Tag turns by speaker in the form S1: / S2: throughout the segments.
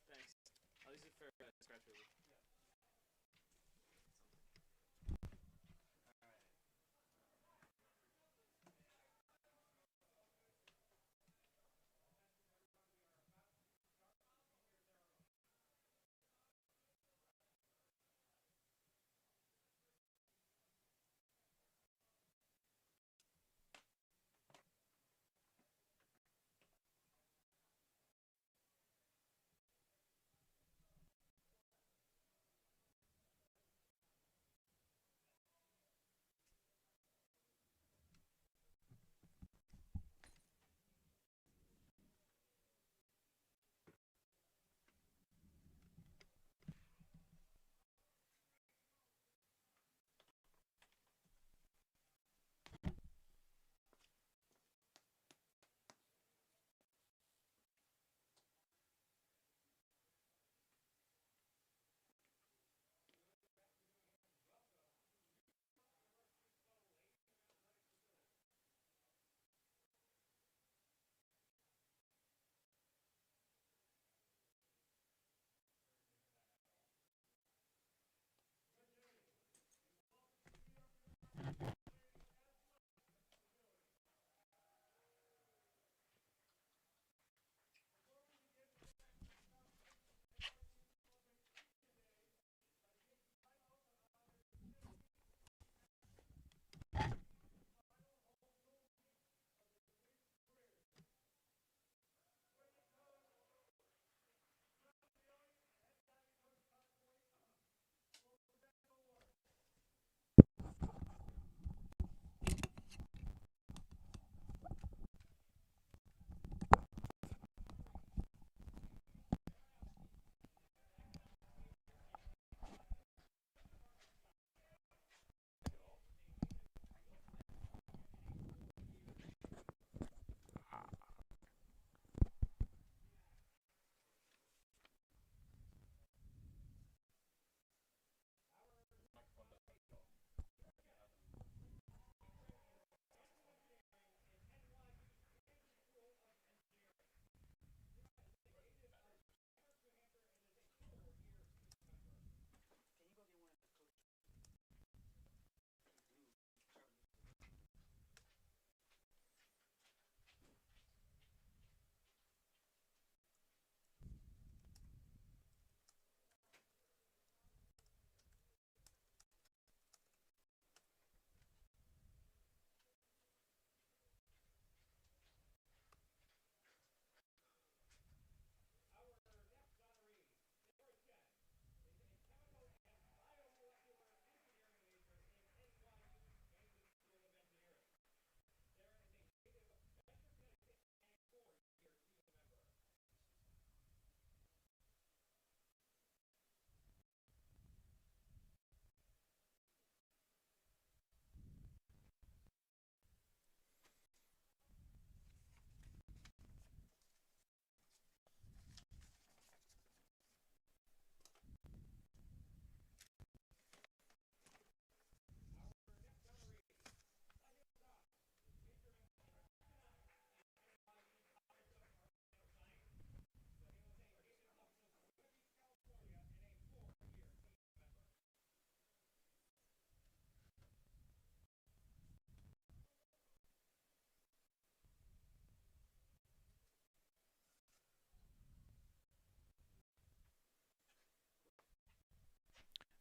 S1: Thanks. I'll use it for scratch relief.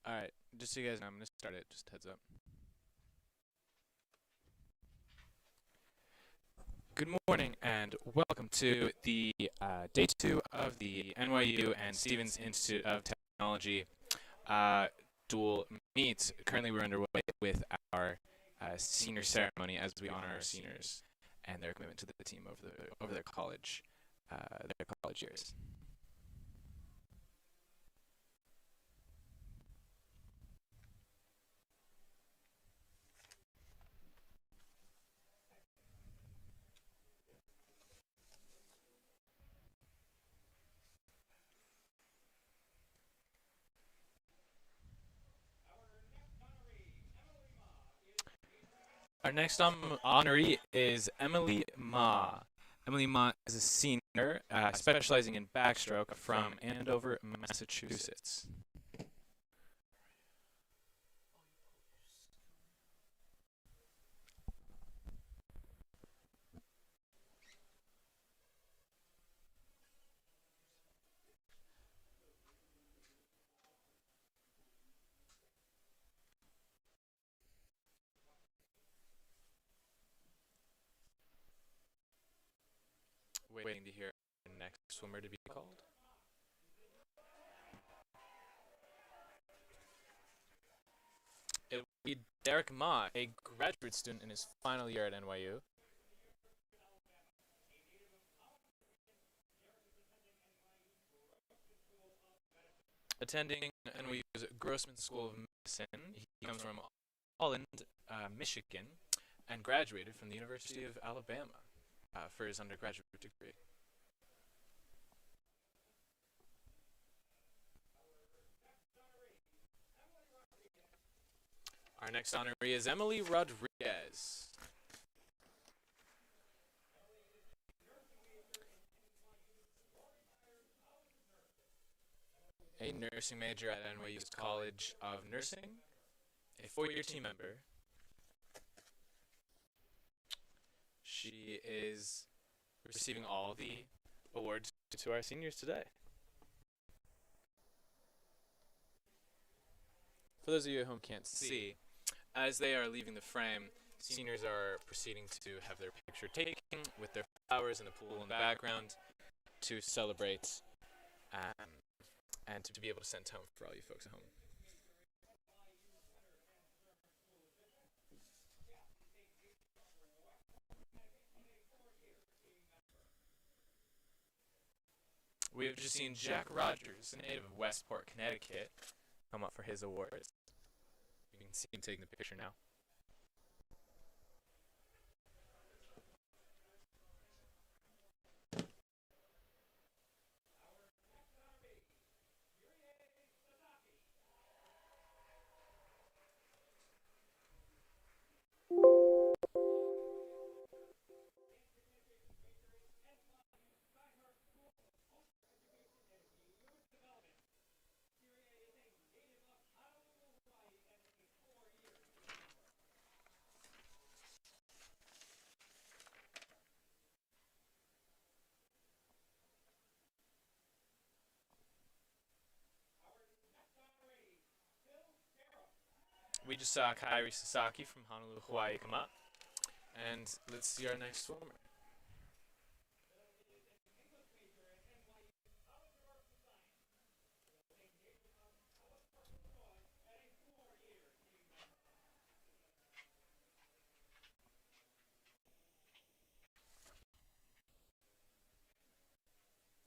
S1: Alright, just so you guys know, I'm going to start it, just heads up. Good morning and welcome to the day two of the NYU and Stevens Institute of Technology uh, dual meet. Currently, we're underway with our senior ceremony as we honor our seniors and their commitment to the team over their college years. Our next honoree is Emily Ma. Emily Ma is a senior specializing in backstroke from Andover, Massachusetts. Waiting to hear the next swimmer to be called. It will be Derek Ma, a graduate student in his final year at NYU. Attending NYU's Grossman School of Medicine, he comes from Holland, Michigan, and graduated from the University of Alabama for his undergraduate degree. Our next honoree is Emily Rodriguez. A nursing major at NYU's College of Nursing, a four-year team member. She is receiving all the awards to our seniors today. For those of you at home can't see, as they are leaving the frame, seniors are proceeding to have their picture taken with their flowers in the pool in the background to celebrate and to be able to send home for all you folks at home. We have just seen Jack Rogers, a native of Westport, Connecticut, come up for his awards. You can see him taking the picture now. We just saw Kairi Sasaki from Honolulu, Hawaii come up. And let's see our next swimmer.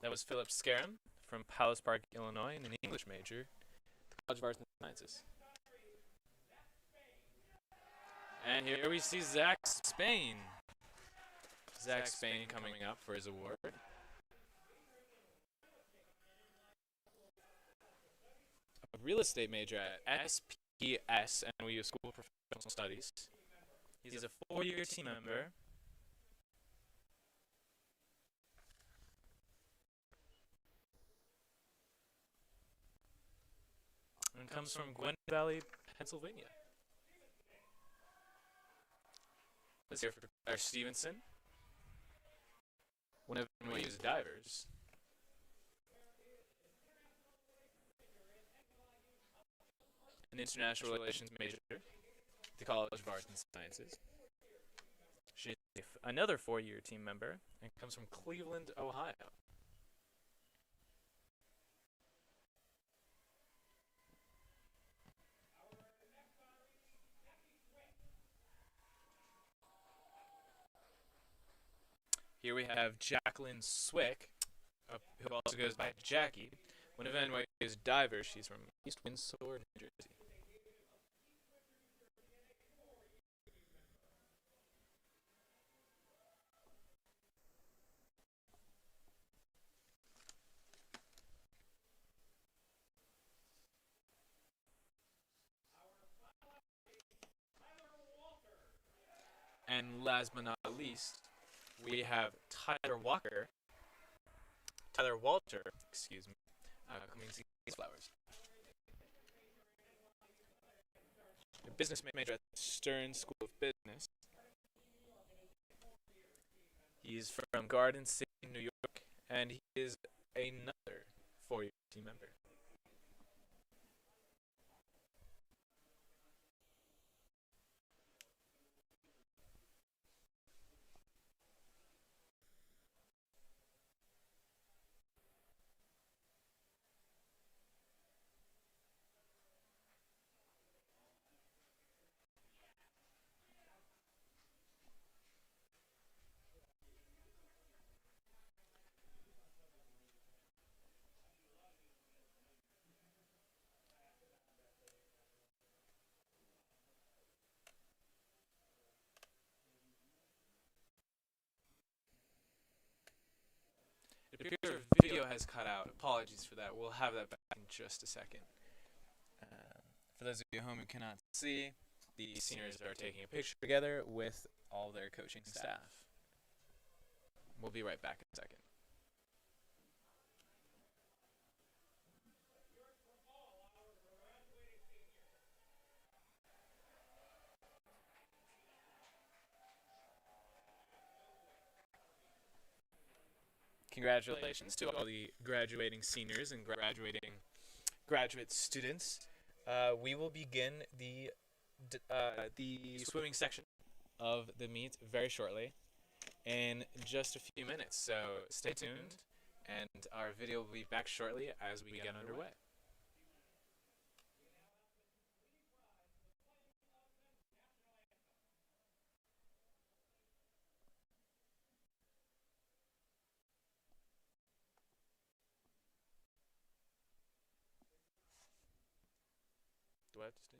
S1: That was Philip Scarum from Palace Park, Illinois, and an English major, the College of Arts and Sciences. And here we see Zach Spain. Zach Spain coming up for his award. A real estate major at SPS, NYU School of Professional Studies. He's a four-year team member. And comes from Gwen Valley, Pennsylvania. Let's hear for Claire Stevenson, one of NYU's divers. An international relations major at the College of Arts and Sciences. She's another four-year team member and comes from Cleveland, Ohio. Here we have Jacqueline Swick, who also goes by Jackie. One of NYU's divers. She's from East Windsor, New Jersey. And last but not least, we have Tyler Walter, excuse me, coming to these flowers. A business major at Stern School of Business. He's from Garden City, New York, and he is another four-year team member. It appears our video has cut out. Apologies for that. We'll have that back in just a second. For those of you at home who cannot see, the seniors are taking a picture together with all their coaching staff. We'll be right back in a second. Congratulations to all the graduating seniors and graduating graduate students. We will begin the swimming section of the meet very shortly, in just a few minutes. So stay tuned, and our video will be back shortly as we get underway. Do I have to stay?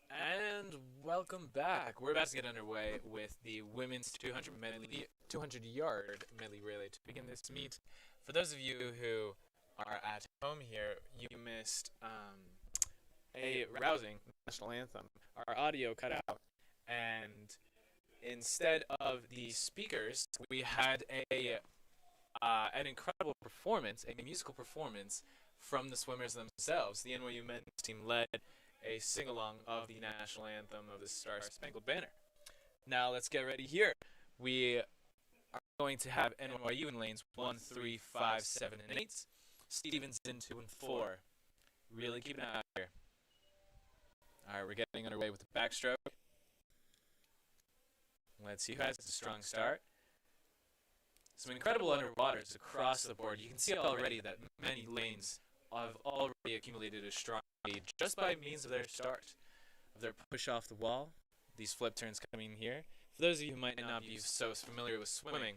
S1: And welcome back. We're about to get underway with the women's 200-yard medley relay to begin this meet. For those of you who are at home here, you missed a rousing national anthem. Our audio cut out, and instead of the speakers, we had an incredible performance, a musical performance from the swimmers themselves. The NYU men's team led a sing-along of the national anthem of the Star-Spangled Banner. Now let's get ready here. We are going to have NYU in lanes 1, 3, 5, 7, and 8. Stevens in 2 and 4. Really keep an eye out here. All right, we're getting underway with the backstroke. Let's see who has a strong start. Some incredible underwaters across the board. You can see already that many lanes have already accumulated a strong lead just by means of their start, of their push off the wall, these flip turns coming here. For those of you who might not be so familiar with swimming,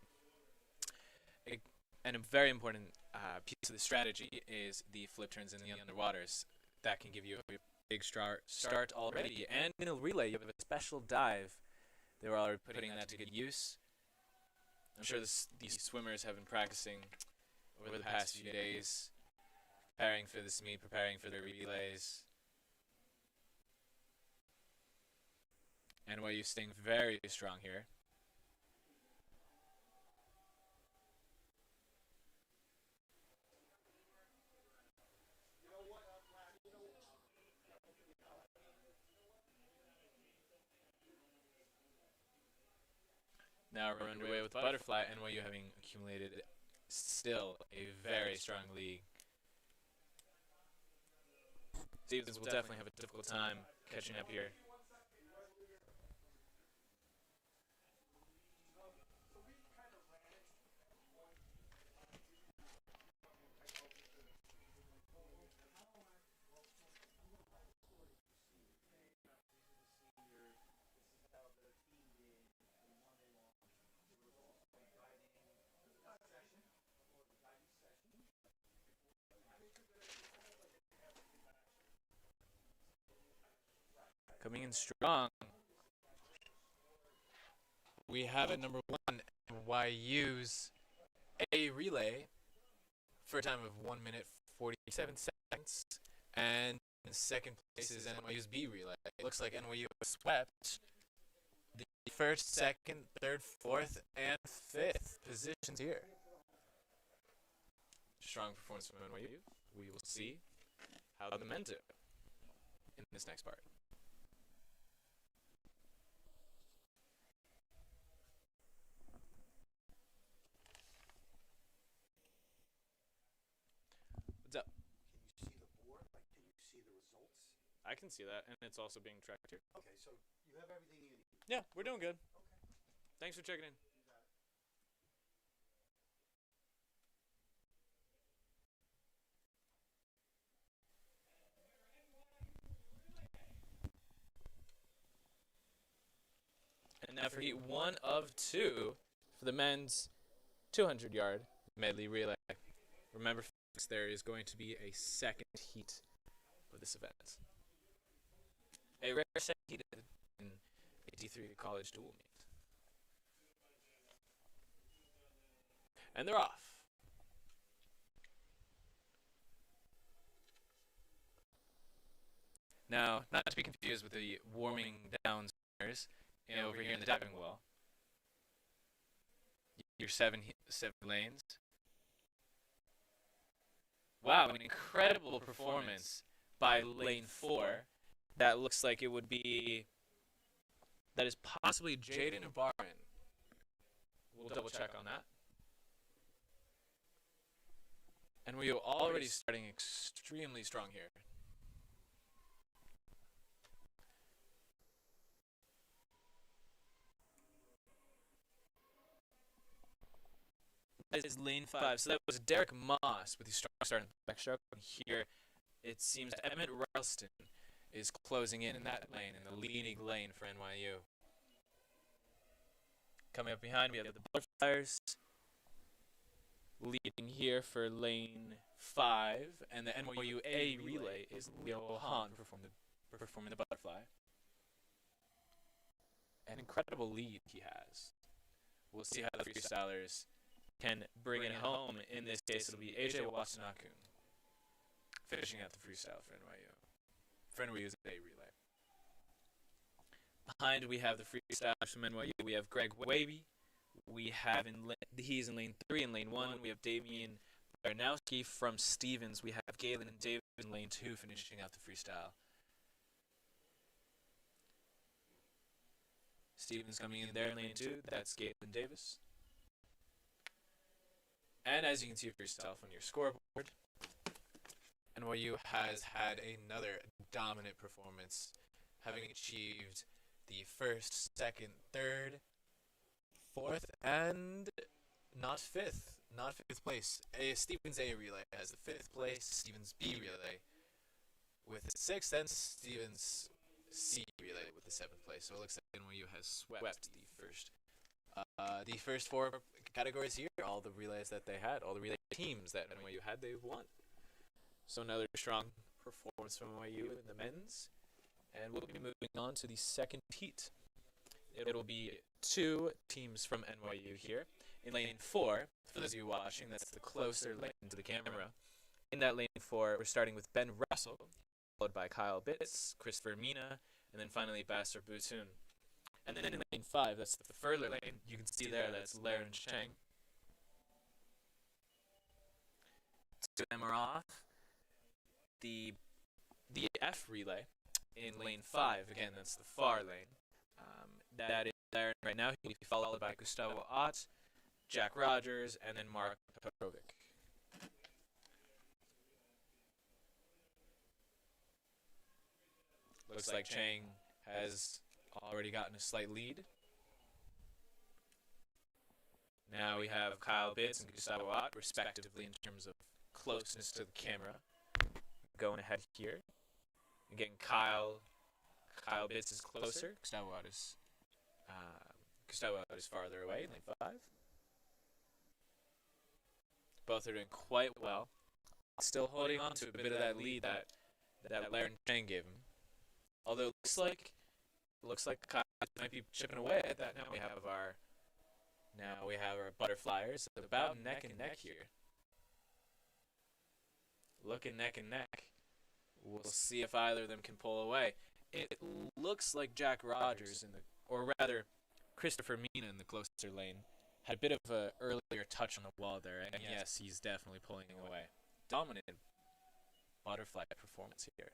S1: and a very important piece of the strategy is the flip turns in the underwaters. That can give you a big start already. And in a relay, you have a special dive. They were already putting that to good use. I'm sure these swimmers have been practicing over the past few days, preparing for this meet, preparing for their relays. NYU staying very strong here. Now we're underway with butterfly. NYU having accumulated still a very strong lead. Stevens will definitely have a difficult time catching up here. Coming in strong. We have at number 1, NYU's A relay for a time of 1 minute 47 seconds. And in second place is NYU's B relay. It looks like NYU swept the first, second, third, fourth, and fifth positions here. Strong performance from NYU. We will see how the men do in this next part. What's up?
S2: Can you see the board? Like, can you see the results?
S1: I can see that, and it's also being tracked here.
S2: Okay, so you have everything you need.
S1: Yeah, we're doing good.
S2: Okay.
S1: Thanks for checking in.
S2: You got it.
S1: And now for heat 1 of 2 for the men's 200-yard medley relay. Remember, folks, there is going to be a second heat of this event. A rare second heat in a D3 college dual meet. And they're off. Now, not to be confused with the warming down swimmers over here in the diving wall. Your seven lanes. Wow, an incredible performance by lane 4. That looks like it would be. That is possibly Jaden or Barin. We'll double check on that. And we are already starting extremely strong here. That is lane 5. So that was Derek Moss with the strong start in the backstroke. And here it seems Emmett Ralston is closing in that lane, in the leading lane for NYU. Coming up behind, we have the butterflies leading here for lane 5, and the NYU A relay is Leo Han performing the butterfly. An incredible lead he has. We'll see how the freestylers can bring it home. In this case, it'll be AJ Watanakun finishing out the freestyle for NYU. For NYU's A relay. Behind, we have the freestylers from NYU. We have Greg Waby. We have he's in lane 3. In lane 1, we have Damian Barnowski from Stevens. We have Galen and David in lane 2 finishing out the freestyle. Stevens coming in there in lane 2. That's Galen Davis. And as you can see for yourself on your scoreboard, NYU has had another dominant performance, having achieved the first, second, third, fourth, and not fifth place. Stevens A relay has the 5th place, Stevens B relay with the 6th, and Stevens C relay with the 7th place. So it looks like NYU has swept the first 4 categories here. All the relays that they had, all the relay teams that NYU had, they've won. So another strong performance from NYU in the men's. And we'll be moving on to the second heat. It'll be 2 teams from NYU here. In lane 4, for those of you watching, that's the closer lane to the camera. In that lane 4, we're starting with Ben Russell, followed by Kyle Bitts, Christopher Mina, and then finally Basser Butun. And then in lane 5, that's the further lane. You can see there that's Laren Cheng. 2 of them are off. The F relay in lane 5, again, that's the far lane. That is there right now. He'll be followed by Gustavo Ott, Jack Rogers, and then Mark Petrovic. Looks like Chang has already gotten a slight lead. Now we have Kyle Bitts and Gustavo Ott, respectively, in terms of closeness to the camera. Going ahead here. Again, Kyle Bitts is closer. Gustavo Ott is farther away in lane 5. Both are doing quite well. Still holding on to a bit of that lead that Laren Chang gave him. Although it looks like Kyle might be chipping away at that. Now we have our butterflies about neck and neck here. Looking neck and neck. We'll see if either of them can pull away. It looks like Jack Rogers or rather Christopher Mina in the closer lane had a bit of an earlier touch on the wall there, and yes, he's definitely pulling away. Dominant butterfly performance here.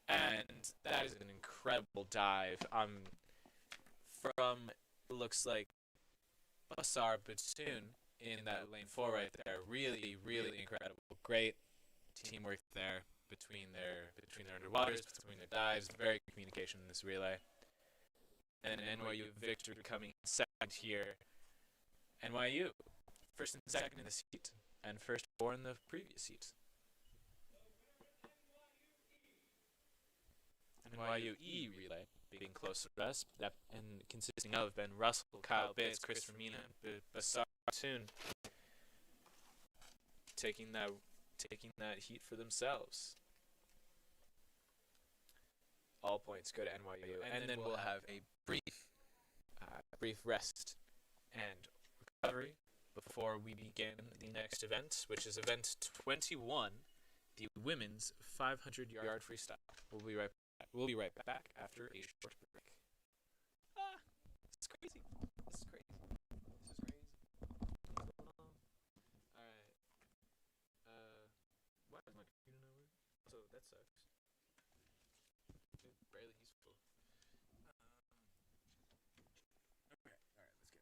S1: And that is an incredible dive. From looks like Basar Butun in that lane 4 right there. Really, really incredible. Great teamwork there between their underwaters, between their dives. Very good communication in this relay. And NYU victory coming second here. NYU first and second in this heat, and first 4 in the previous heat. NYU E relay being close to us, and consisting of Ben Russell, Kyle Bitts, Christopher Mina, and Basar Butun, taking that heat for themselves. All points go to NYU, and then we'll have a brief rest and recovery before we begin the next event, which is event 21 the women's 500-yard freestyle. We'll be right back after a short break. Ah, this is crazy. This is crazy. This is crazy. What's going on? All right. Why is my computer not working? So that sucks. It's barely useful. All right, let's get it.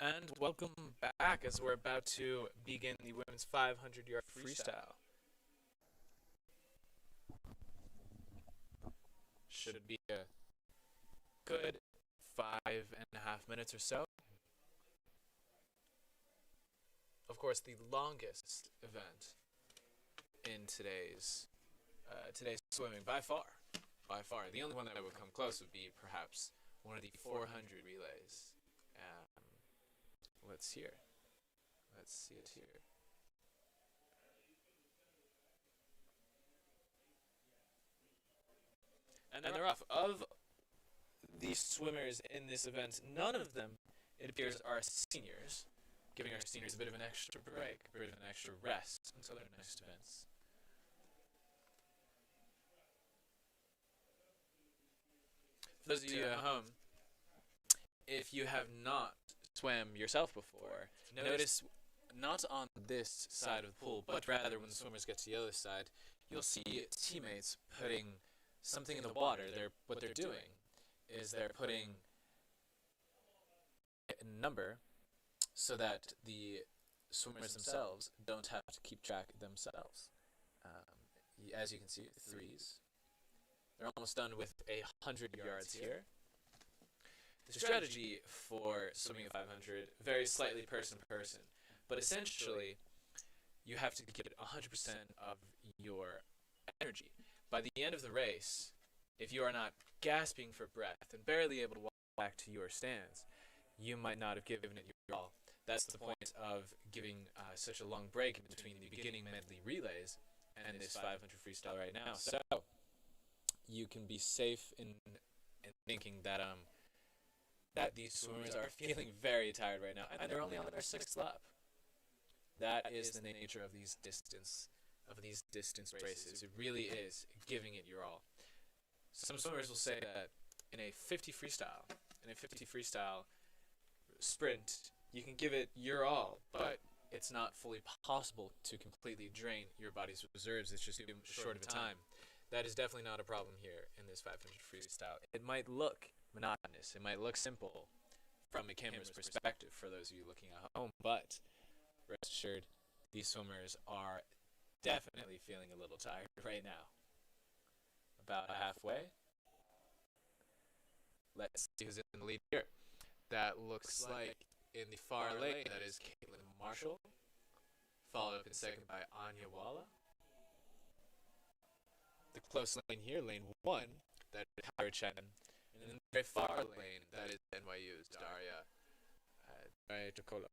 S1: And welcome back as we're about to begin the women's 500-yard freestyle. Should be a good 5.5 minutes or so. Of course, the longest event in today's swimming by far. The only one that would come close would be perhaps one of the 400 relays. Let's see it here. And they're off. Of the swimmers in this event, none of them, it appears, are seniors, giving our seniors a bit of an extra break, a bit of an extra rest until their next events. For those of you at home, if you have not swam yourself before, notice not on this side of the pool, but rather when the swimmers get to the other side, you'll see teammates putting something in the water. What they're doing is they're putting a number so that the swimmers themselves don't have to keep track themselves. As you can see, threes. They're almost done with 100 yards here. The strategy for swimming a 500 varies slightly person to person, but essentially you have to get 100% of your energy. By the end of the race, if you are not gasping for breath and barely able to walk back to your stands, you might not have given it your all. That's the point of giving such a long break in between the beginning medley relays and this 500 freestyle right now. So you can be safe in thinking that these swimmers are feeling very tired right now, and they're only on their 6th lap. That is the nature of these distance races. It really is giving it your all. Some swimmers will say that in a 50 freestyle sprint, you can give it your all, but it's not fully possible to completely drain your body's reserves. It's just too short of a time. That is definitely not a problem here in this 500 freestyle. It might look monotonous. It might look simple from a camera's perspective for those of you looking at home, but rest assured, these swimmers are definitely feeling a little tired right now. About halfway. Let's see who's in the lead here. That looks like in the far lane, that is Caitlin Marshall, followed up in second by Anya Walla. The close lane here, lane 1, that is Tyra Chen. And in the very far lane, that is NYU's Daria Tokolov.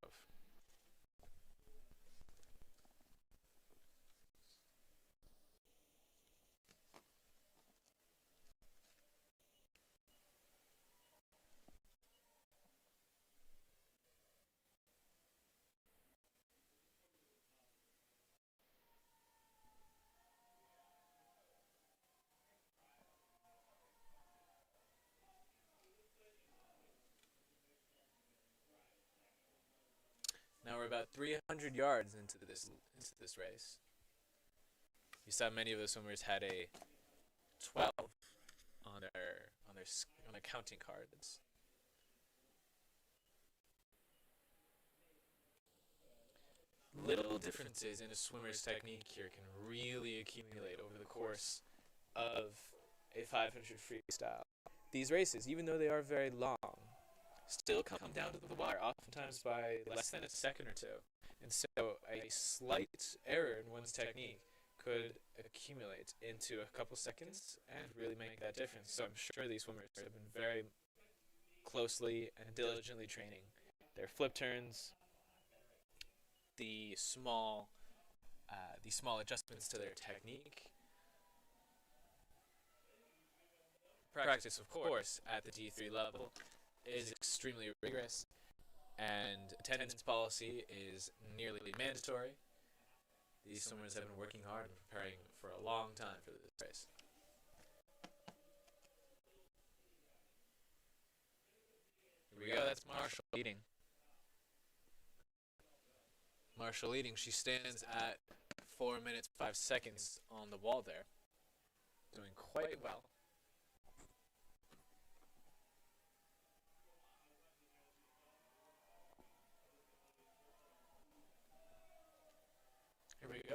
S1: Now we're about 300 yards into this race. You saw many of the swimmers had a 12 on their counting cards. Little differences in a swimmer's technique here can really accumulate over the course of a 500 freestyle. These races, even though they are very long, still come down to the wire, oftentimes by less than a second or two. And so a slight error in one's technique could accumulate into a couple seconds and really make that difference. So I'm sure these swimmers have been very closely and diligently training their flip turns, the small adjustments to their technique. Practice, of course, at the D3 level is extremely rigorous, and attendance policy is nearly mandatory. These swimmers have been working hard and preparing for a long time for this race. Here we go, that's Marshall leading. She stands at 4 minutes 5 seconds on the wall there. Doing quite well.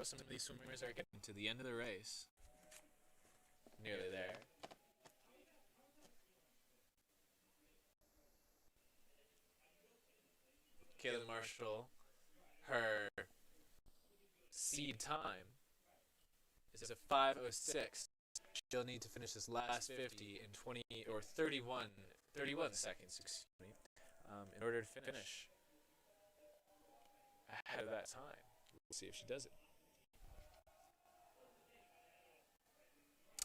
S1: go. Some of these swimmers are getting to the end of the race. Nearly there. Kayla Marshall, her seed time is a 5:06. She'll need to finish this last 50 in 20 or 31 seconds, excuse me, in order to finish ahead of that time. We'll see if she does it.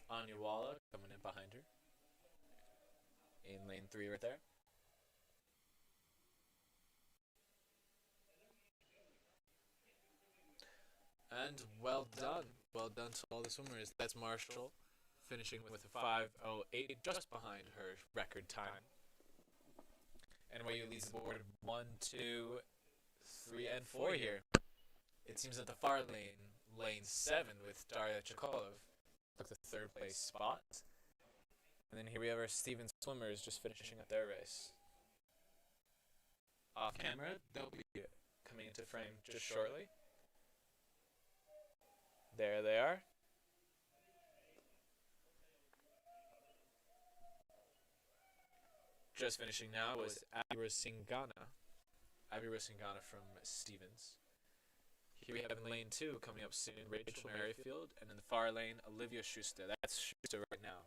S1: Anya Walla coming in behind her in lane 3 right there. And well done. Well done to all the swimmers. That's Marshall finishing with a 5:08, just behind her record time. NYU leads the board 1, 2, 3, and 4 here. It seems that the far lane, lane 7 with Daria Chokolov, took the 3rd place spot. And then here we have our Stevens swimmers just finishing up their race. Off camera, they'll be coming into frame just shortly. There they are. Just finishing now was Abhi Rosingana from Stevens. Here we have in lane 2 coming up soon, Rachel Merrifield, and in the far lane, Olivia Schuster. That's Schuster right now.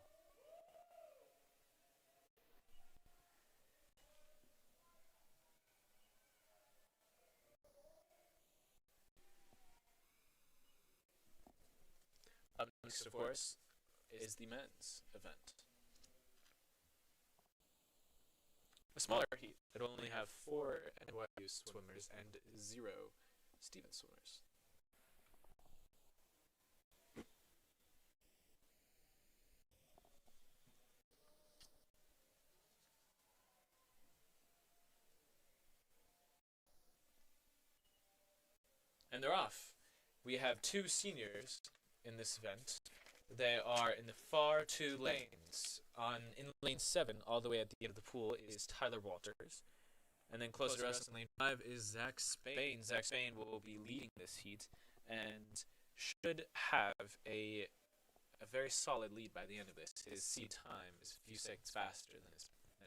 S1: Up next, of course, is the men's event. A smaller heat. It'll only have 4 NYU swimmers and 0 Stevens swimmers. And they're off. We have 2 seniors in this event. They are in the far 2 lanes. In lane 7, all the way at the end of the pool, is Tyler Walters. And then closer to us in lane 5 is Zach Spain. Zach Spain will be leading this heat and should have a very solid lead by the end of this. His seed time is a few seconds faster than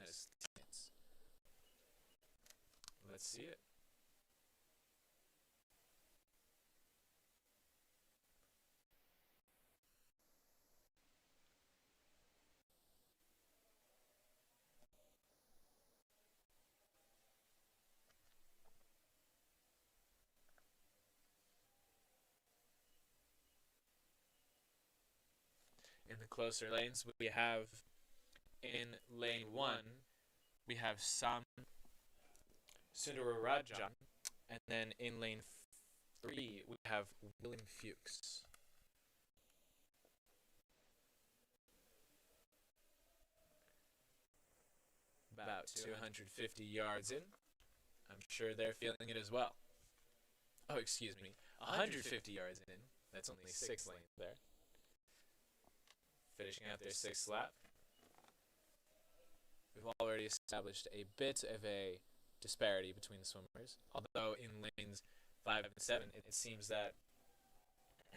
S1: his teammates. Let's see it. In the closer lanes, we have in lane 1, we have Sam Sundararajan, and then in lane 3, we have William Fuchs. About 250 yards in. I'm sure they're feeling it as well. Oh, excuse me, 150 yards in. That's only 6 lanes there. Finishing out their 6th lap. We've already established a bit of a disparity between the swimmers, although in lanes 5 and 7 it seems that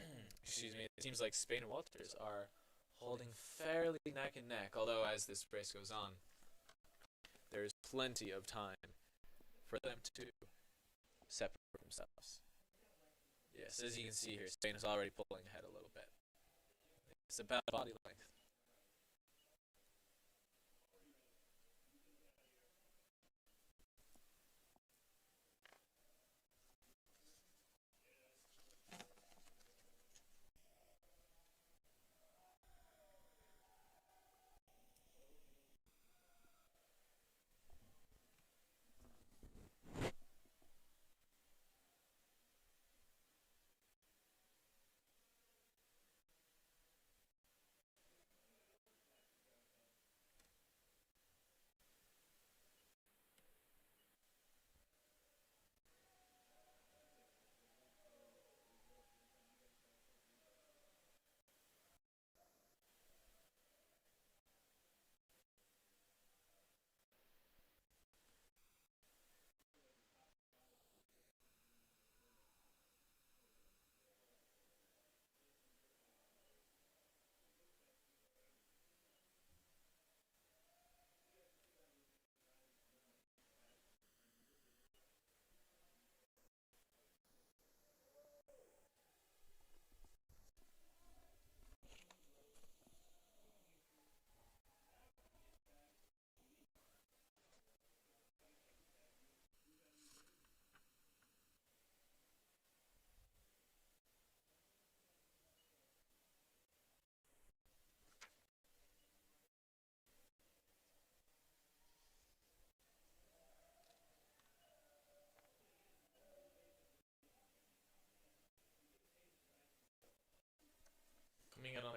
S1: it seems like Spain and Walters are holding fairly neck and neck, although as this race goes on there's plenty of time for them to separate themselves. Yes, as you can see here, Spain is already pulling ahead a little bit. It's about body length.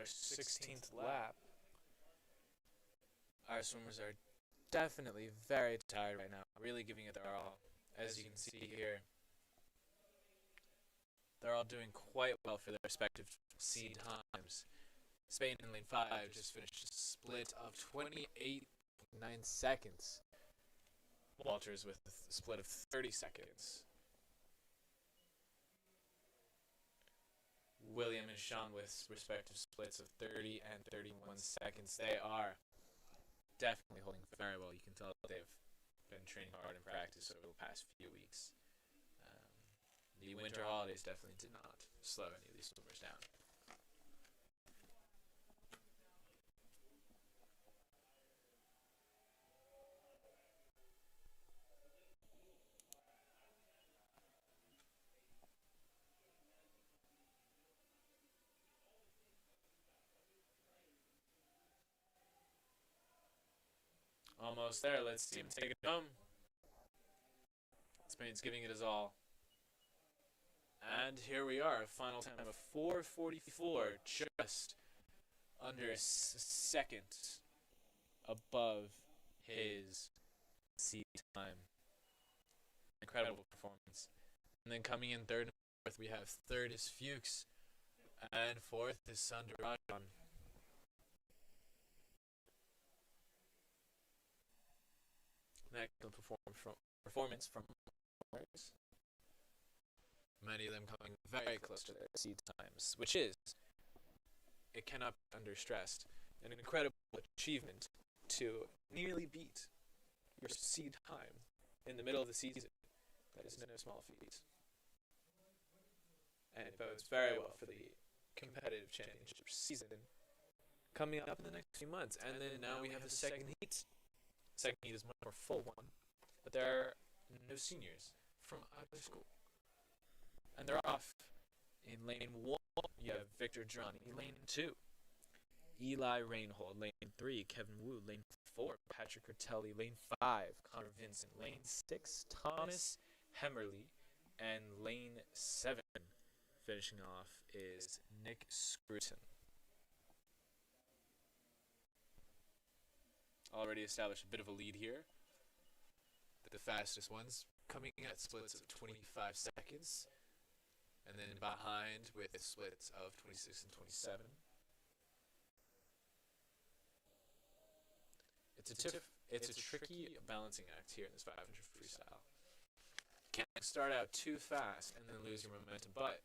S1: our 16th lap. Our swimmers are definitely very tired right now, really giving it their all. As you can see here, they're all doing quite well for their respective seed times. Spain in lane 5 just finished a split of 28.9 seconds. Walters with a split of 30 seconds. William and Sean with respective splits of 30 and 31 seconds. They are definitely holding very well. You can tell they've been training hard in practice over the past few weeks. The winter holidays definitely did not slow any of these swimmers down. Almost there. Let's see him take it home. Spain's giving it his all. And here we are, a final time of 4:44, just under a second above his seed time. Incredible performance. And then coming in third and fourth, we have third is Fuchs, and fourth is Sundarajan. Excellent performance from many of them coming very close to their seed times, which is, it cannot be understressed, an incredible achievement to nearly beat your seed time in the middle of the season. That is no small feat. And it bodes very well for the competitive championship season coming up in the next few months. And then now we have the second heat. Second heat is much more full one, but there are no seniors from either school. And they're off. In lane 1, you have Victor Drani. Lane 2, Eli Reinhold. Lane 3, Kevin Wu. Lane 4, Patrick Curtelli. Lane 5, Connor Vincent. Lane 6, Thomas Hemmerly. And lane 7, finishing off, is Nick Scruton. Already established a bit of a lead here. The fastest ones coming at splits of 25 seconds. And then behind with splits of 26 and 27. It's a tricky balancing act here in this 500 freestyle. Can't start out too fast and then lose your momentum, but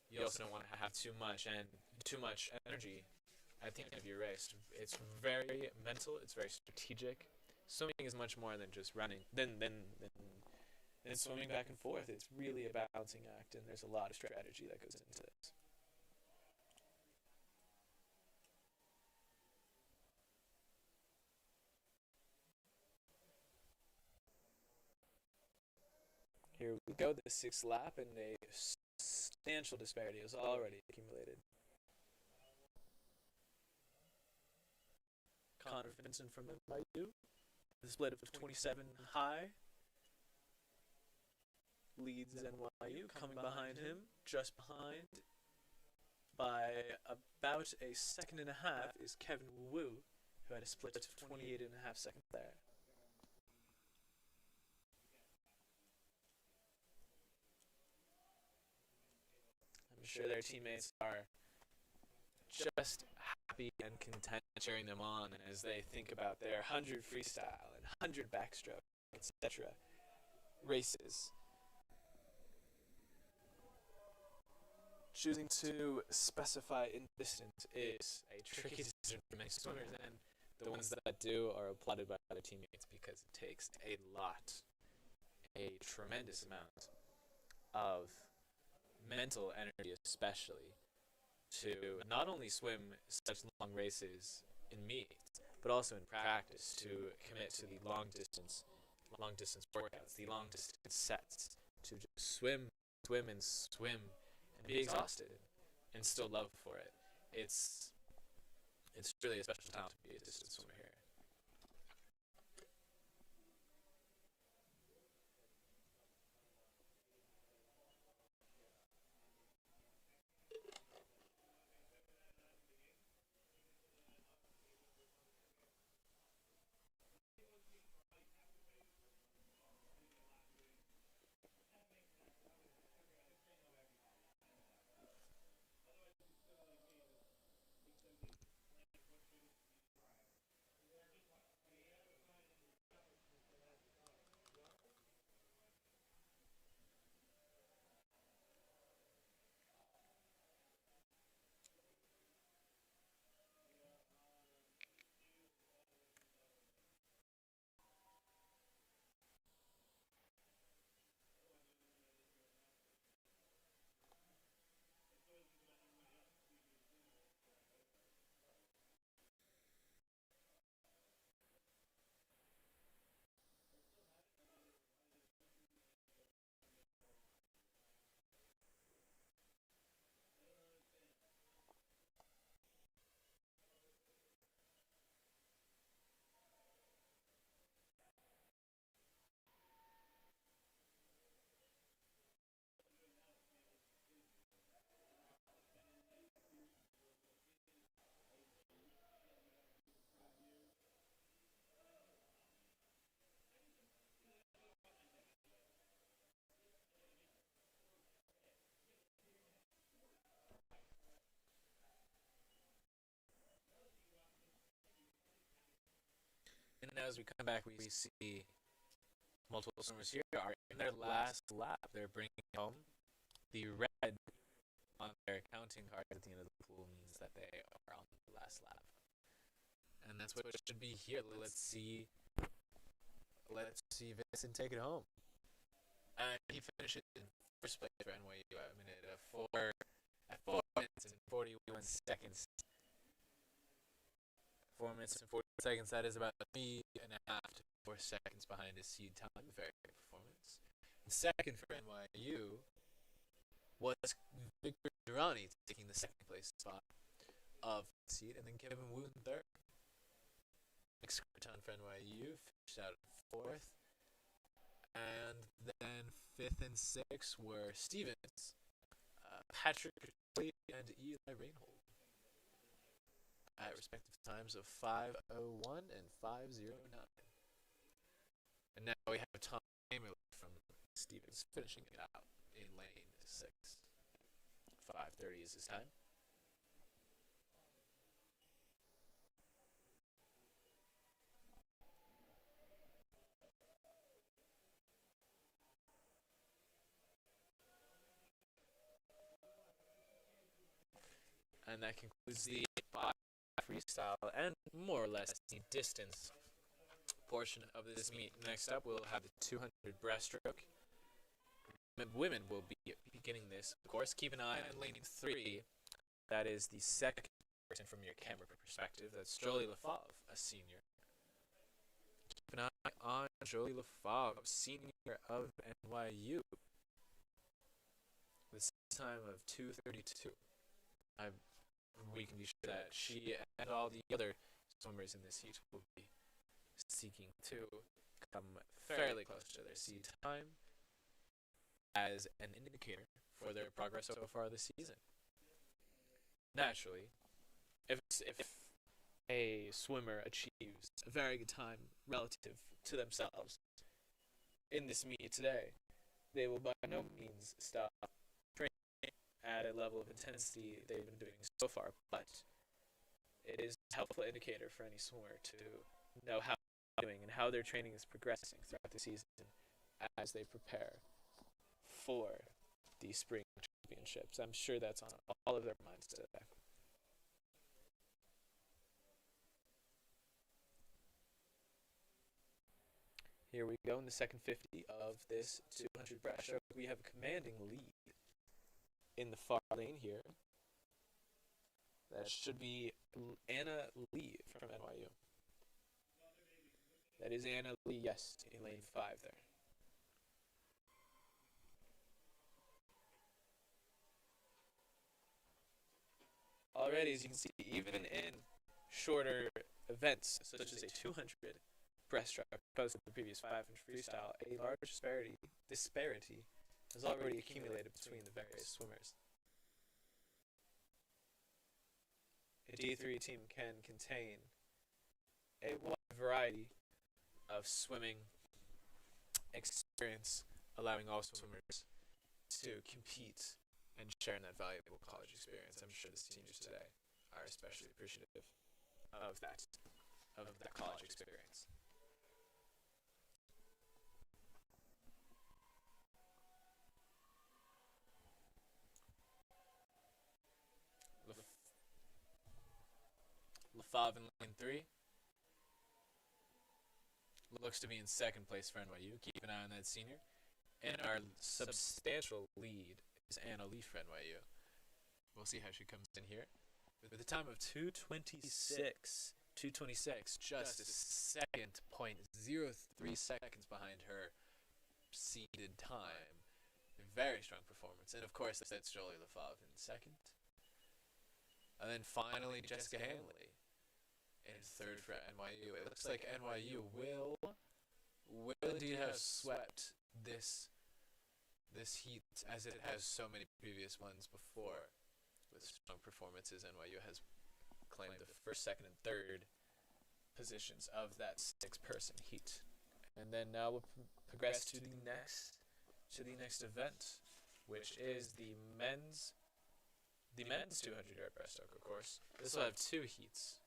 S1: you also don't want to have too much energy at the end of your race. It's very mental. It's very strategic. Swimming is much more than just running. Than swimming back and forth. It's really a balancing act, and there's a lot of strategy that goes into this. Here we go, the 6th lap, and a substantial disparity is already accumulated. Connor Vincent from NYU, the split of 27 high, leads NYU. Coming behind him, just behind, by about a second and a half, is Kevin Wu, who had a split of 28.5 seconds there. I'm sure their teammates are just happy and content cheering them on as they think about their 100 freestyle and 100 backstroke, etc. races. Choosing to specify in distance is a tricky decision for many swimmers, and the ones that do are applauded by their teammates because it takes a tremendous amount of mental energy, especially, to not only swim such long races in meets, but also in practice to commit to the long distance workouts, the long distance sets, to just swim and be exhausted and still love for it. It's really a special talent to be a distance swimmer here. now as we come back, we see multiple swimmers here are in their last lap. They're bringing home the red on their counting card at the end of the pool means that they are on the last lap. And that's what it should be here. Let's see Vincent take it home. And he finishes in first place for NYU at a minute of 4 minutes and 41 seconds. 4 minutes and 40 seconds, that is about 3.5 to 4 seconds behind his seed time. Very good performance. And second for NYU was Victor Durrani taking the second place spot of the seed, and then Kevin Wooten third. Mixed ton for NYU finished out in fourth. And then fifth and sixth were Stevens, Patrick Lee, and Eli Reinhold at respective times of 5:01 and 5:09. And now we have Tom Hamer from Stevens finishing it out in lane 6. 5:30 is his time. And that concludes the freestyle and more or less the distance portion of this meet. Next up, we'll have the 200 breaststroke. Women will be beginning this. Of course, keep an eye on lane 3. That is the second person from your camera perspective. That's Jolie Lefauve, a senior. Keep an eye on Jolie Lefauve, senior of NYU. With a time of 2:32. We can be sure that she and all the other swimmers in this heat will be seeking to come fairly close to their seed time as an indicator for their progress so far this season. Naturally, if a swimmer achieves a very good time relative to themselves in this meet today, they will by no means stop training at a level of intensity they've been doing so far, but it is a helpful indicator for any swimmer to know how they're doing and how their training is progressing throughout the season as they prepare for the spring championships. I'm sure that's on all of their minds today. Here we go in the second 50 of this 200 breaststroke. We have a commanding lead in the far lane here. That should be Anna Lee from NYU. That is Anna Lee, yes, in lane 5 there. Already, as you can see, even in shorter events, such as a 200 breaststroke opposed to the previous 500 freestyle, a large disparity has already accumulated between the various swimmers. A D3 team can contain a wide variety of swimming experience, allowing all swimmers to compete and share in that valuable college experience. I'm sure the seniors today are especially appreciative of that college experience. Lefauve in lane 3 looks to be in second place for NYU. Keep an eye on that senior. And our substantial lead is Anna Lee for NYU. We'll see how she comes in here. With a time of 2:26, just a second, 0.03 seconds behind her seeded time. A very strong performance. And of course, that's Jolie Lefauve in second. And then finally, Jessica Hanley in third for NYU. It looks like NYU will indeed have swept this heat as it has so many previous ones before. With strong performances, NYU has claimed the first, second, and third positions of that 6-person heat. And then now we'll progress to the next event, which is the men's 200-yard breaststroke, of course. This will have 2 heats.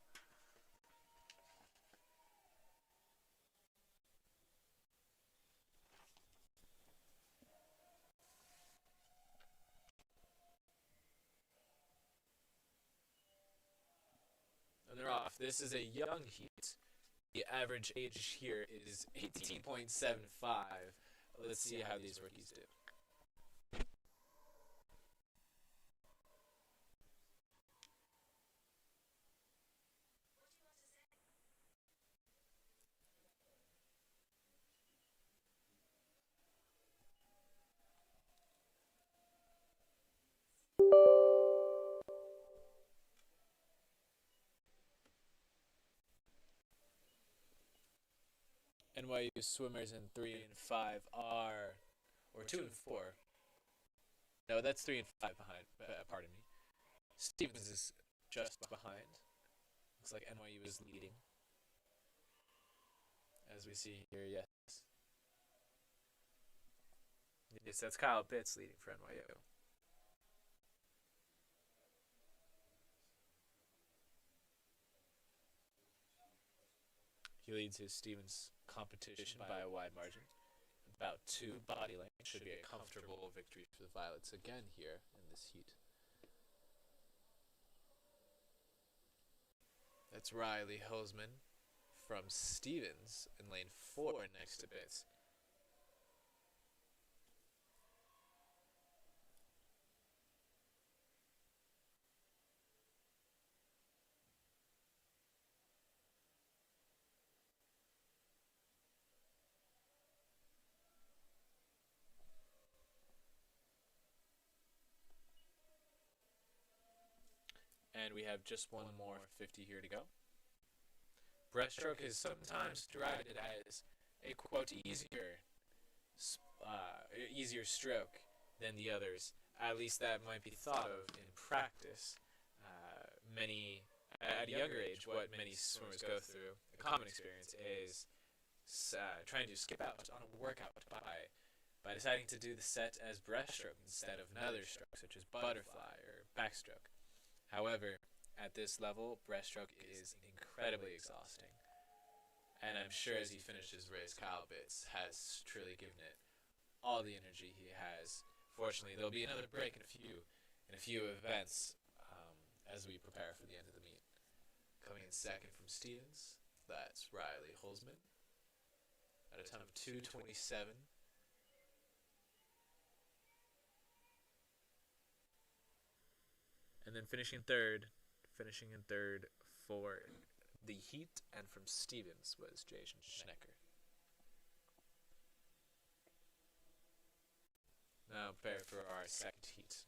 S3: And they're off. This is a young heat. The average age here is 18.75. Let's see how these rookies do. NYU swimmers in 3 and 5 are, or 2 and 4. No, that's 3 and 5 behind. Pardon me. Stevens is just behind. Looks like NYU is leading. As we see here, yes. Yes, that's Kyle Pitts leading for NYU. He leads his Stevens competition by a wide margin. About 2 body lengths. Should be a comfortable victory for the Violets again here in this heat. That's Riley Holzman from Stevens in lane 4 next to Pitts. And we have just one more 50 here to go. Breaststroke is sometimes derided as a, quote, easier stroke than the others. At least that might be thought of in practice. At a younger age, what many swimmers go through, a common experience, is trying to skip out on a workout by deciding to do the set as breaststroke instead of another stroke, such as butterfly or backstroke. However, at this level, breaststroke is incredibly exhausting. And I'm sure as he finishes the race, Kyle Pitts has truly given it all the energy he has. Fortunately, there'll be another break in a few events as we prepare for the end of the meet. Coming in second from Stevens, that's Riley Holzman at a time of 2:27. And then finishing third for the heat and from Stevens was Jason Schnecker. Now prepare for our second heat.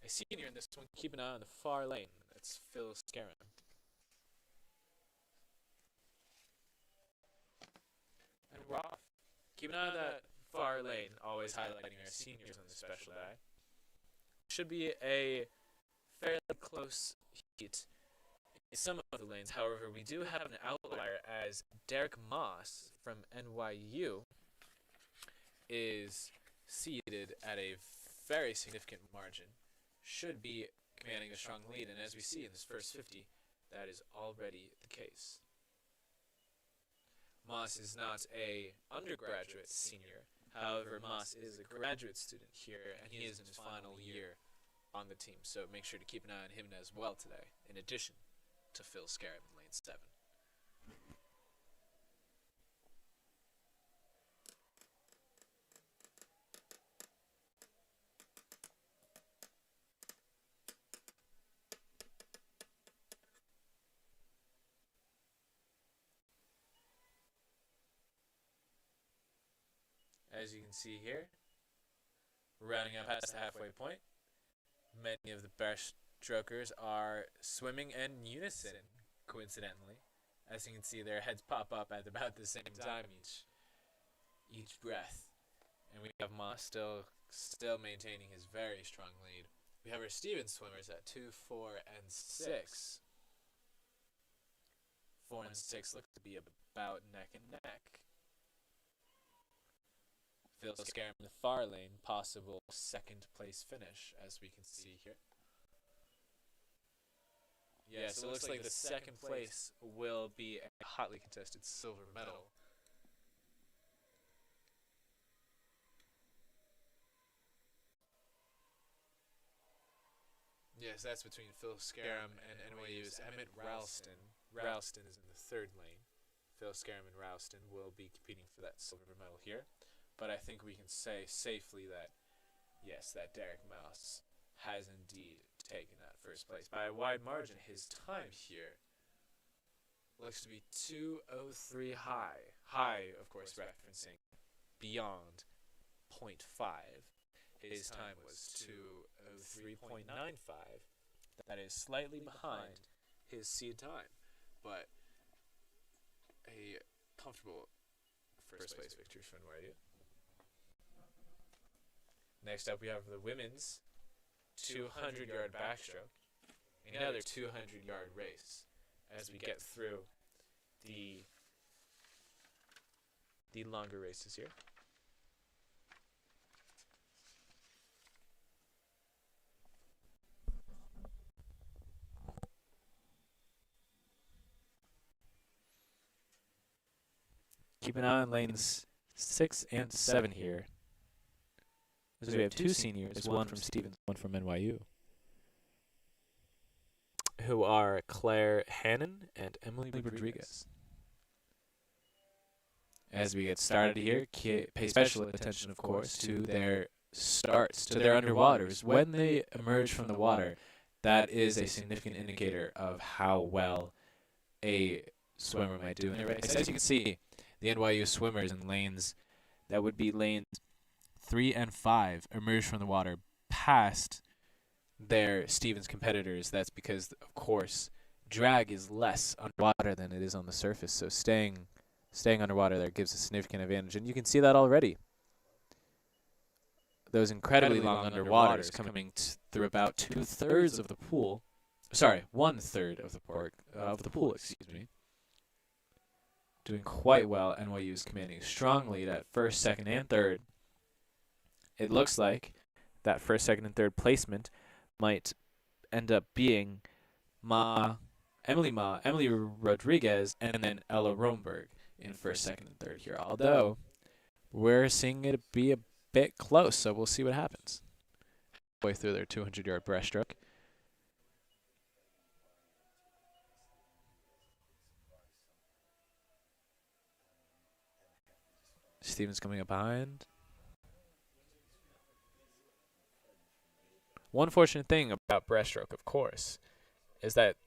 S3: A senior in this one, keep an eye on the far lane. That's Phil Scaron. And we're off. Keep an eye on that far lane, always highlighting our seniors on the special eye. Should be a fairly close heat in some of the lanes. However, we do have an outlier as Derek Moss from NYU is seated at a very significant margin. Should be commanding a strong lead, and as we see in this first 50, that is already the case. Moss is not a undergraduate senior. However, Moss is a graduate student here, and he is in his final year on the team, so make sure to keep an eye on him as well today, in addition to Phil Scarab in lane 7. As you can see here, rounding up past the halfway point, many of the breaststrokers are swimming in unison, coincidentally. As you can see, their heads pop up at about the same time each breath. And we have Moss still maintaining his very strong lead. We have our Stevens swimmers at 2, 4, and 6. 4 and 6 look to be about neck and neck. Phil Scarum in the far lane, possible second place finish, as we can see here. Yeah, so it looks like the second place will be a hotly contested silver medal. Yes, that's between Phil Scarum and NYU's Emmett Ralston. Ralston is in the third lane. Phil Scarum and Ralston will be competing for that silver medal here. But I think we can say safely that, yes, that Derek Mouse has indeed taken that first place by a wide margin. His time here looks to be 2:03 high. High, of course, referencing beyond 0.5. His time was 2:03.95. That is slightly behind his seed time, but a comfortable first place victory for NYU. Next up, we have the women's 200-yard backstroke. Another 200-yard race as we get through the longer races here.
S1: Keep an eye on lanes 6 and 7 here. As we have two seniors, one from Stevens, one from NYU,
S3: Who are Claire Hannon and Emily
S1: Rodriguez. As we get started here, pay special attention, of course, to their starts, to their underwaters. When they emerge from the water, that is a significant indicator of how well a swimmer might do in a race. As you can see, the NYU swimmers in lanes, that would be lanes 3 and 5, emerge from the water past their Stevens competitors. That's because, of course, drag is less underwater than it is on the surface, so staying underwater there gives a significant advantage, and you can see that already. Those incredibly long underwaters coming through about 2/3 of the pool. Sorry, 1/3 of the pool, excuse me. Doing quite well. NYU is commanding a strong lead at first, second, and third. It looks like that first, second, and third placement might end up being Emily Rodriguez, and then Ella Romberg in first, second, and third here. Although we're seeing it be a bit close, so we'll see what happens. Way through their 200-yard breaststroke. Stevens coming up behind. One fortunate thing about breaststroke, of course, is that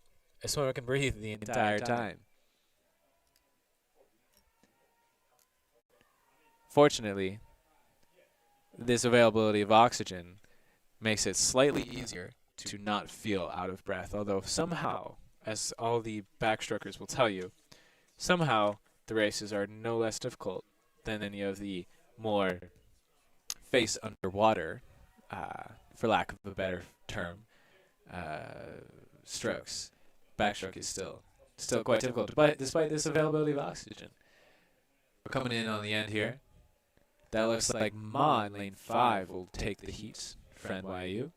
S1: a swimmer can breathe the entire time. Fortunately, this availability of oxygen makes it slightly easier to not feel out of breath, although somehow, as all the backstrokers will tell you, somehow the races are no less difficult than any of the more face underwater, for lack of a better term, strokes. Backstroke is still quite difficult, but despite this availability of oxygen. We're coming in on the end here. That looks like Ma in lane 5 will take the heat for NYU.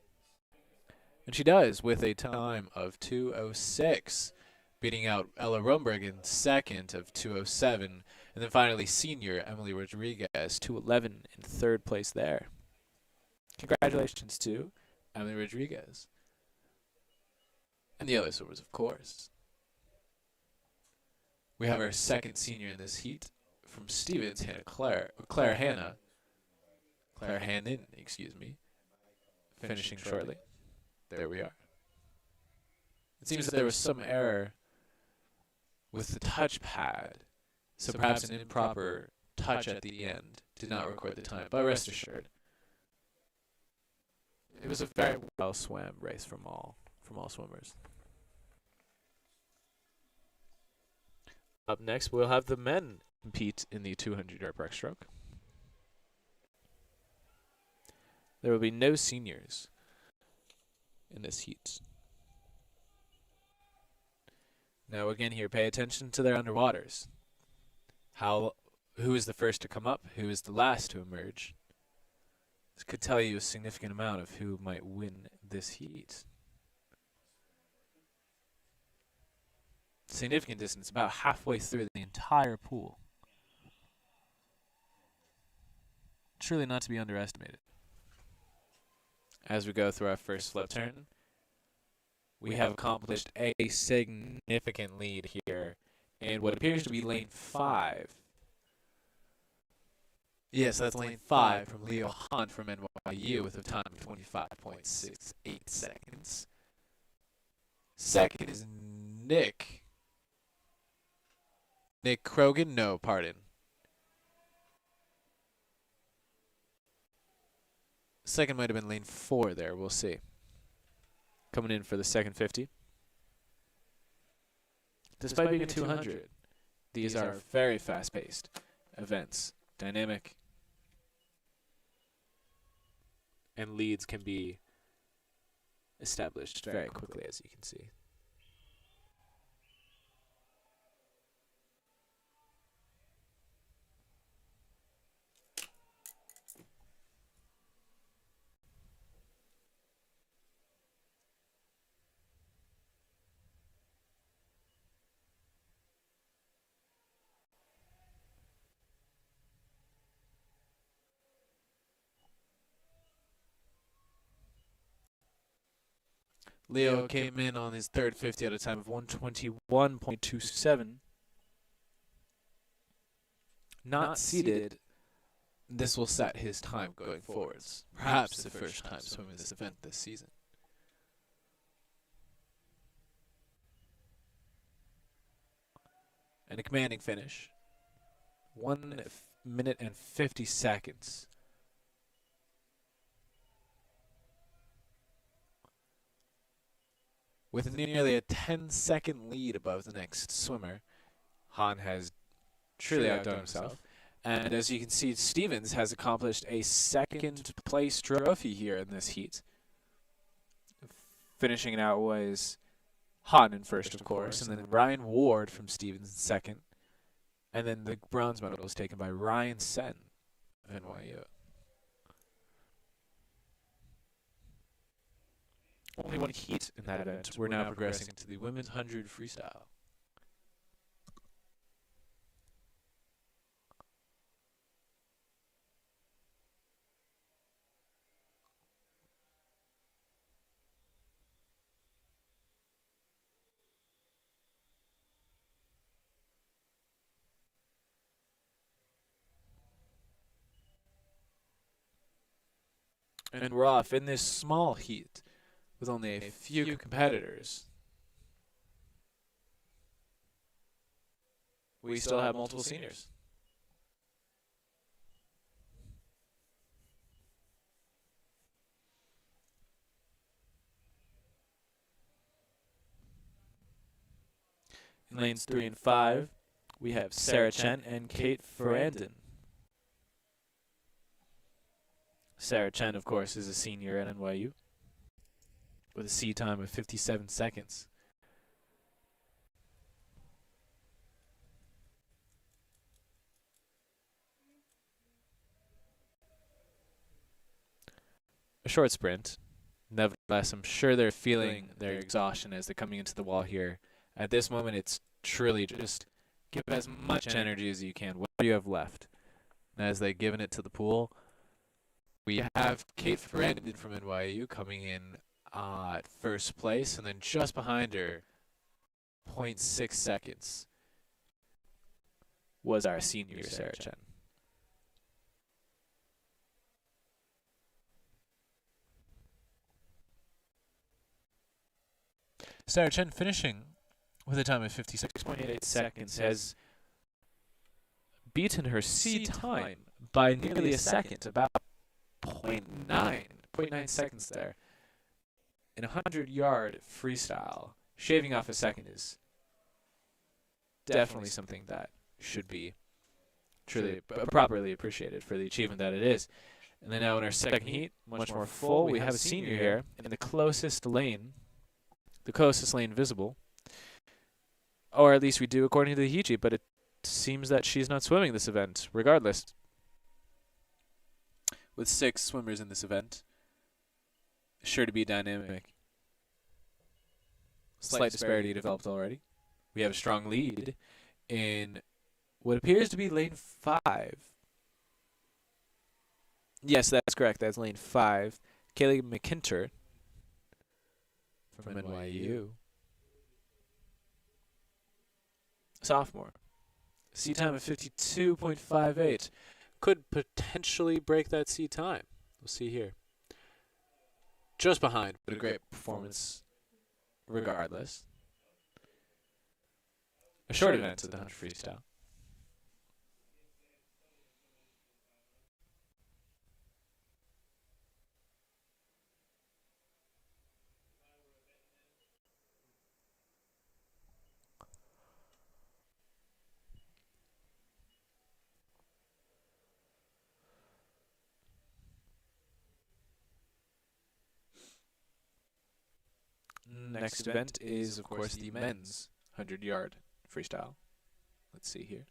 S1: And she does with a time of 2:06, beating out Ella Romberg in second of 2:07. And then finally, senior Emily Rodriguez, 2:11 in third place there. Congratulations to Emily Rodriguez. And the other swimmers, of course. We have our second senior in this heat from Stevens, Claire Hannon, finishing shortly. There we are. It seems that there was some error with the touchpad, so perhaps an improper touch at the end did not record the time, but rest assured, it was a very well swam race from all swimmers. Up next, we'll have the men compete in the 200-yard breaststroke. There will be no seniors in this heat. Now again here, pay attention to their underwaters. Who is the first to come up? Who is the last to emerge? This could tell you a significant amount of who might win this heat. Significant distance, about halfway through the entire pool. Truly not to be underestimated. As we go through our first flip turn, we have accomplished a significant lead here in what appears to be lane 5. Yes, that's lane 5 from Leo Hahn from NYU with a time of 25.68 seconds. Second is Nick Krogan? No, pardon. Second might have been lane 4 there. We'll see. Coming in for the second 50. Despite being a 200, these are very fast-paced events. Dynamic. And leads can be established very quickly, as you can see. Leo came in on his third 50 at a time of 121.27. Not seated. This will set his time going forwards. Perhaps the first time swimming this event this season. And a commanding finish. 1 minute and 50 seconds. With nearly a 10-second lead above the next swimmer, Hahn has truly outdone himself. And as you can see, Stevens has accomplished a second-place trophy here in this heat. Finishing it out was Hahn in first, of course, and then Ryan Ward from Stevens in second. And then the bronze medal was taken by Ryan Sen of NYU. Only one heat in that event. We're now progressing to the women's 100 freestyle. And we're off in this small heat with only a few competitors. We still have multiple seniors. In lanes 3 and 5, we have Sarah Chen and Kate Ferrandon. Sarah Chen, of course, is a senior at NYU with a C time of 57 seconds. A short sprint. Nevertheless, I'm sure they're feeling their exhaustion as they're coming into the wall here. At this moment, it's truly just give as much energy as you can. What do you have left? And as they've given it to the pool, we have Kate Ferrandon from NYU coming in at first place, and then just behind her, 0.6 seconds, was our senior Sarah Chen. Sarah Chen finishing with a time of 56.88 seconds has beaten her C time by nearly a second, about 0.9 seconds there. In a 100-yard freestyle, shaving off a second is definitely something that should be truly properly appreciated for the achievement that it is. And then now in our second heat, much more full, we have a senior here in the closest lane visible. Or at least we do according to the heat sheet, but it seems that she's not swimming this event, regardless. With 6 swimmers in this event, sure to be dynamic. Slight disparity developed already. We have a strong lead in what appears to be lane 5. Yes, that's correct. That's lane 5. Kaylee McIntyre
S3: from NYU. Sophomore. C time of 52.58. Could potentially break that C time. We'll see here. Just behind, but a great performance regardless. A short event at the 100 freestyle. Next event is, of course, the men's 100-yard freestyle. Let's see here.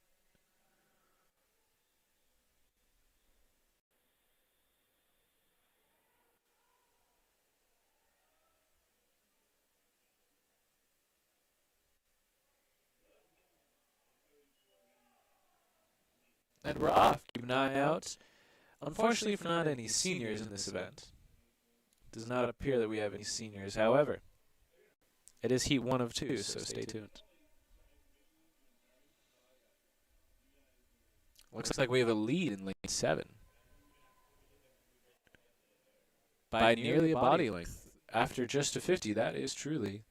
S3: And we're off. Keep an eye out. Unfortunately, for not any seniors in this event. It does not appear that we have any seniors. However, it is heat 1 of 2, so stay tuned. Looks like we have a lead in lane 7. By nearly a body length. After just a 50, that is truly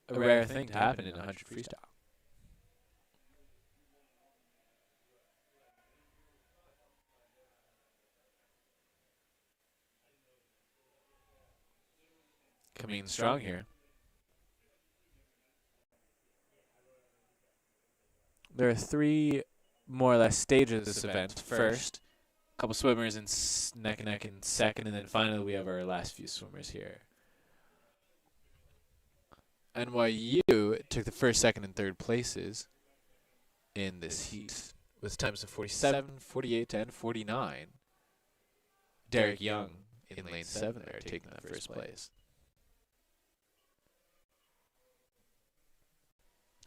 S3: a rare thing to happen in a 100 freestyle. Coming in strong here. There are 3 more or less stages of this event. First, a couple swimmers in neck and neck in second, and then finally we have our last few swimmers here. NYU took the first, second, and third places in this heat with times of 47, 48, and 49. Derek Young in lane 7 there taking that first place.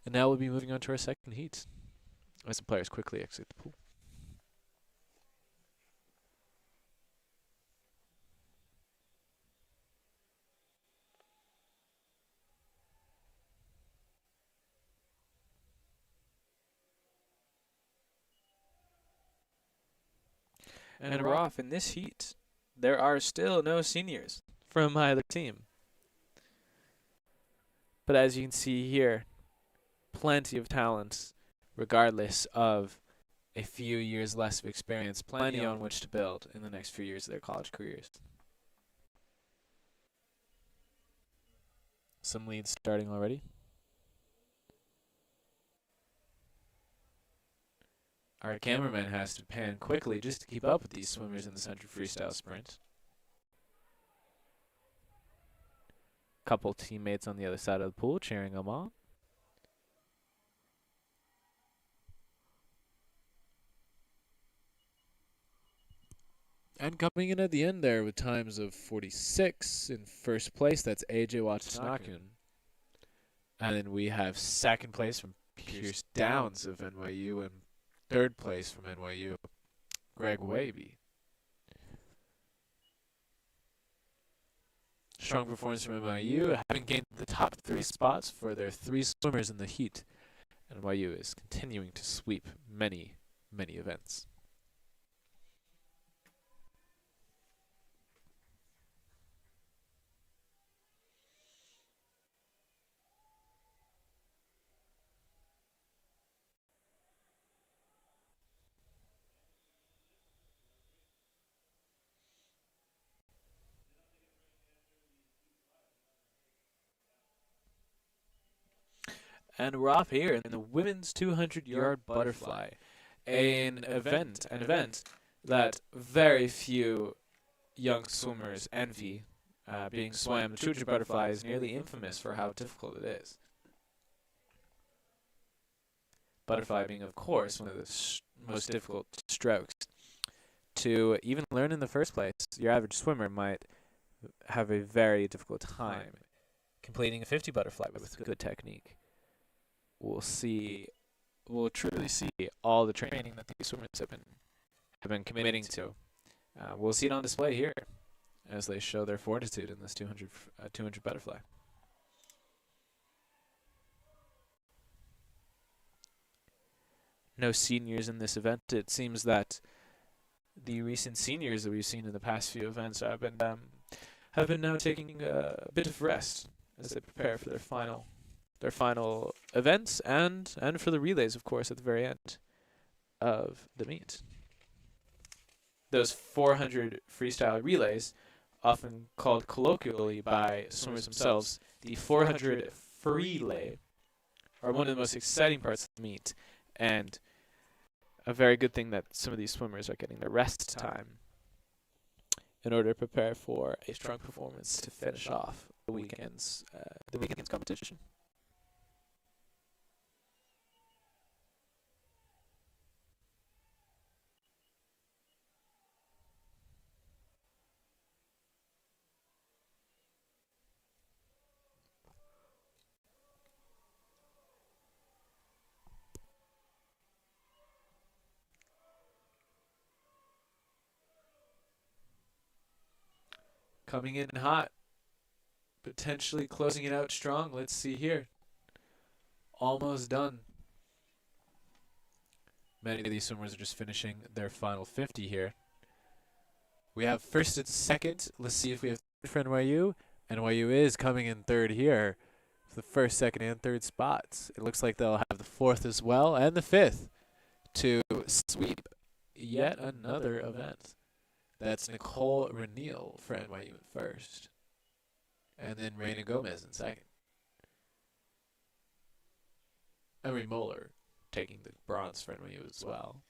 S3: And now we'll be moving on to our second heat as the players quickly exit the pool. And we're off in this heat. There are still no seniors from either team. But as you can see here, plenty of talent, regardless of a few years less of experience, plenty on which to build in the next few years of their college careers. Some leads starting already. Our cameraman has to pan quickly just to keep up with these swimmers in the 100 freestyle sprint. Couple teammates on the other side of the pool cheering them on. And coming in at the end there with times of 46 in first place, that's AJ Watanakin. And then we have second place from Pierce Downs of NYU and third place from NYU, Greg Waby. Strong performance from NYU, having gained the top 3 spots for their 3 swimmers in the heat. NYU is continuing to sweep many, many events. And we're off here in the women's 200-yard butterfly, an event that very few young swimmers envy. Being swam, the 200 butterfly is nearly infamous for how difficult it is. Butterfly being, of course, one of the most difficult strokes to even learn in the first place. Your average swimmer might have a very difficult time completing a 50 butterfly with good technique. We'll truly see all the training that these swimmers have been committing to. We'll see it on display here
S1: as they show their fortitude in this 200 butterfly. No seniors in this event. It seems that the recent seniors that we've seen in the past few events have been now taking a bit of rest as they prepare for their final events and for the relays, of course, at the very end of the meet. Those 400 freestyle relays, often called colloquially by swimmers themselves the 400 freelay, are one of the most exciting parts of the meet, and a very good thing that some of these swimmers are getting their rest time in order to prepare for a strong performance to finish off the weekend's competition. Coming in hot, potentially closing it out strong. Let's see here. Almost done. Many of these swimmers are just finishing their final 50 here. We have first and second. Let's see if we have third for NYU. NYU is coming in third here for the first, second, and third spots. It looks like they'll have the fourth as well and the fifth to sweep yet another event. That's Nicole Renil for NYU in first. And then Reina Gomez in second. Emery Moeller taking the bronze for NYU as well.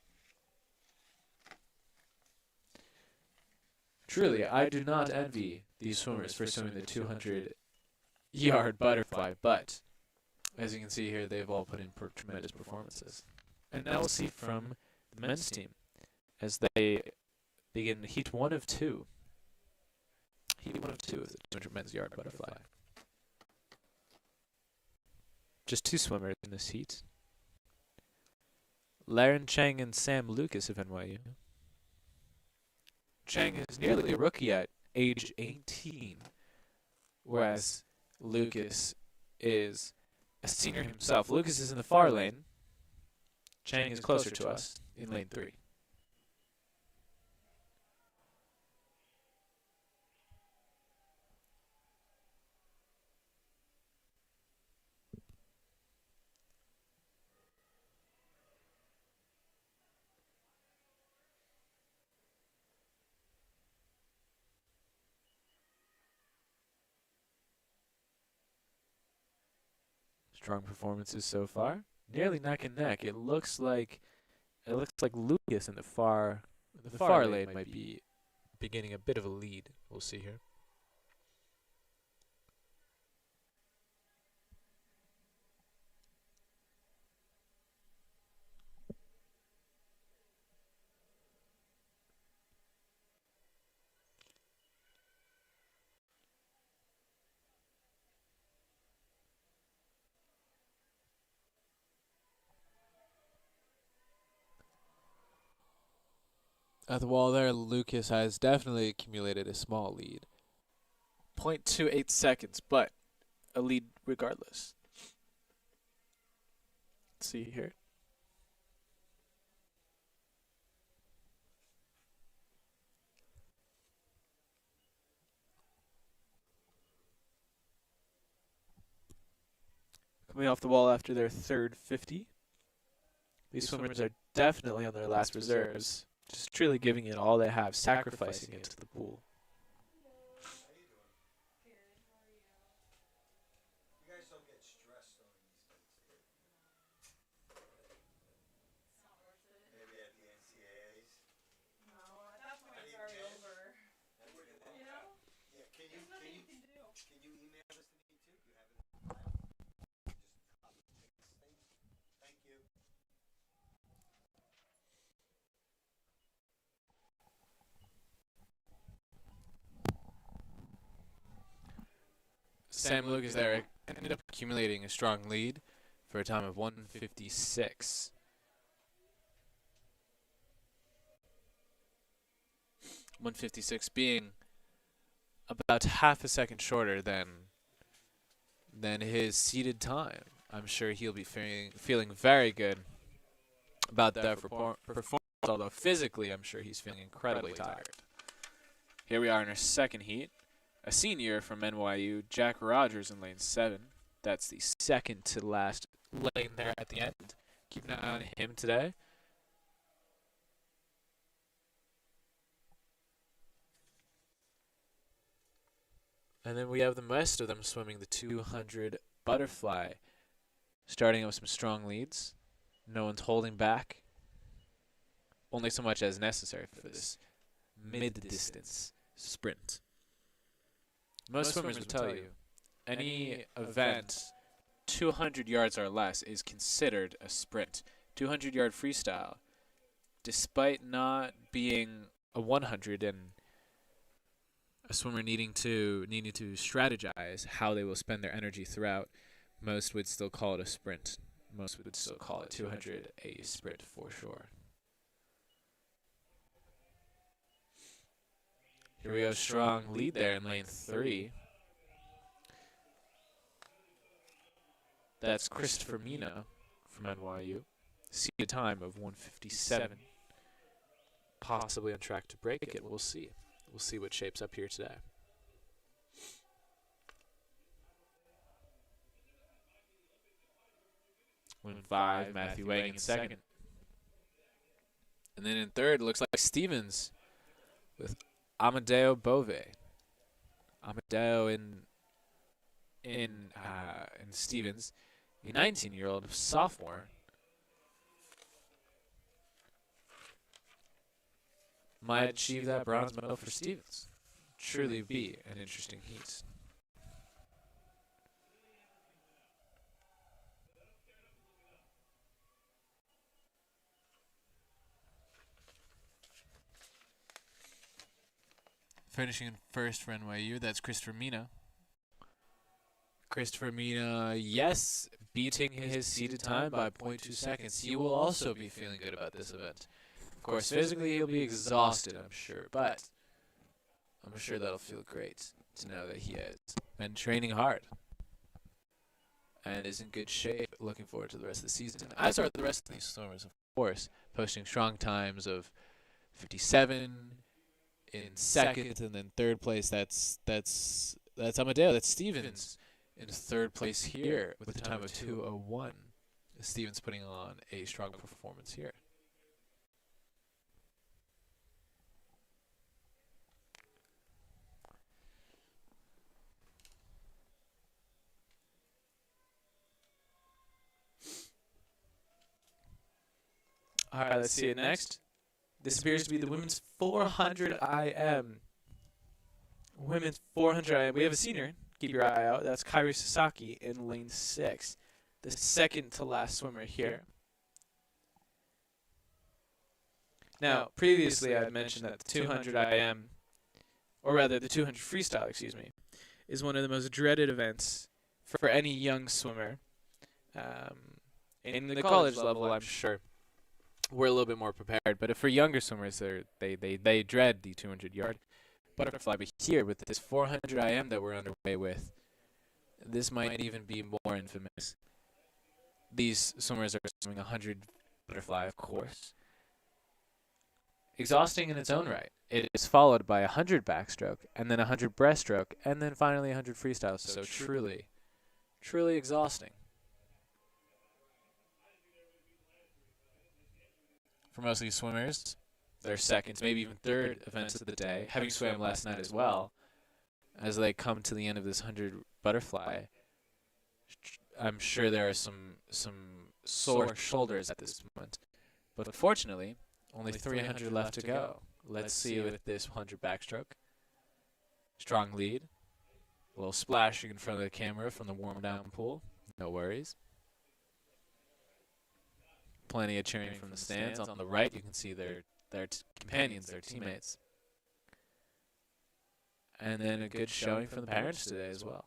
S1: Truly, I do not envy these swimmers for swimming the 200-yard butterfly, but as you can see here, they've all put in tremendous performances. And now we'll see from the men's team as they begin heat 1 of 2. Heat 1 of 2 of the 200 men's yard butterfly. Just 2 swimmers in this heat. Laren Chang and Sam Lucas of NYU. Chang is nearly a rookie at age 18, whereas Lucas is a senior himself. Lucas is in the far lane. Chang is closer to us in lane 3. Strong performances so far. Nearly neck and neck. It looks like Lucas in the far lane might be beginning a bit of a lead. We'll see here. At the wall there, Lucas has definitely accumulated a small lead. 0.28 seconds, but a lead regardless. Let's see here. Coming off the wall after their third 50. These swimmers are definitely on their last reserves. Just truly giving it all they have, sacrificing it to the pool.
S2: How you doing? Good. How are you? You guys don't get stressed on these things, do you?
S4: It's not worth it.
S2: Maybe at the NCAAs.
S4: No, at that point it's
S2: Any
S4: already
S2: chance?
S4: over.
S2: And we're gonna,
S4: You know?
S2: yeah,
S4: There's nothing you can do.
S2: can you email this to me too? You have it in the file? Just copy paste this thing? Thank you.
S1: Sam Lucas there ended up accumulating a strong lead for a time of 1:56. .156 being
S3: about half a second shorter than his seated time. I'm sure he'll be feeling very good about that performance, although physically I'm sure he's feeling incredibly tired. Here we are in our second heat. A senior from NYU, Jack Rogers in lane 7. That's the second to last lane there at the end. Keep an eye on him today. And then we have the rest of them swimming the 200 butterfly, starting with some strong leads. No one's holding back. Only so much as necessary for this mid-distance sprint. Most swimmers will tell you, any event 200 yards or less is considered a sprint. 200-yard freestyle, despite not being a 100 and a swimmer needing to strategize how they will spend their energy throughout, most would still call it a sprint. Most would still call it 200 a sprint for sure. Here we have strong lead there in lane 3. That's Christopher Mina from NYU. Seated time of 1:57. Possibly on track to break it. We'll see. We'll see what shapes up here today. Lane 5, Matthew Wang in second. And then in third, it looks like Stevens with Amadeo Bove. Amadeo in Stevens, a 19-year-old sophomore, might achieve that bronze medal for Stevens. Truly be an interesting heat. Finishing in first for NYU, that's Christopher Mina. Christopher Mina, yes, beating his seated time by 0.2 seconds. He will also be feeling good about this event. Of course, physically he'll be exhausted, I'm sure, but I'm sure that'll feel great to know that he has been training hard and is in good shape. Looking forward to the rest of the season. As are the rest of these swimmers, of course, posting strong times of 57 in second, and then third place. That's Amadeo. That's Stevens in third place here with a time of 2:01. Stevens putting on a strong performance here. All right, let's see it next. This appears to be the women's 400 IM. Women's 400 IM. We have a senior. Keep your eye out. That's Kairi Sasaki in lane 6. The second to last swimmer here. Now, previously I had mentioned that the 200 IM, or rather the 200 freestyle, excuse me, is one of the most dreaded events for any young swimmer. In the college level, I'm sure we're a little bit more prepared, but for younger swimmers, they dread the 200-yard butterfly. But here, with this 400 IM that we're underway with, this might even be more infamous. These swimmers are swimming 100 butterfly, of course. Exhausting in its own right. It is followed by 100 backstroke, and then 100 breaststroke, and then finally 100 freestyle. So truly, truly exhausting. For most of these swimmers, their second, maybe even third events of the day, having swam last night as well, as they come to the end of this 100 butterfly, I'm sure there are some sore shoulders at this moment. But fortunately, only 300 left to go. Let's see with this 100 backstroke. Strong lead. A little splashing in front of the camera from the warm-down pool. No worries. Plenty of cheering from the stands. On the right, you can see their companions, their teammates. And then a good showing from the parents today as well.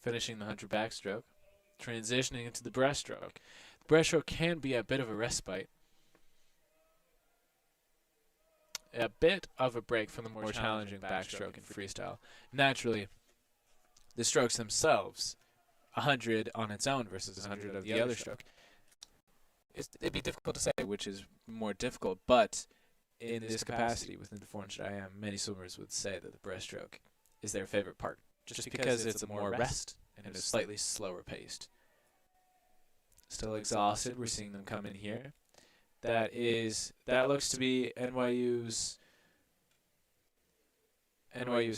S3: finishing the 100 backstroke, transitioning into the breaststroke. The breaststroke can be a bit of a respite, a bit of a break from the more challenging backstroke and freestyle. Naturally, the strokes themselves, 100 on its own versus 100 of the other stroke, it'd be difficult to say which is more difficult, but in this capacity within the 400 IM, many swimmers would say that the breaststroke is their favorite part, just because it's a more rest and it's slightly slower paced. Still exhausted, we're seeing them come in here. That looks to be NYU's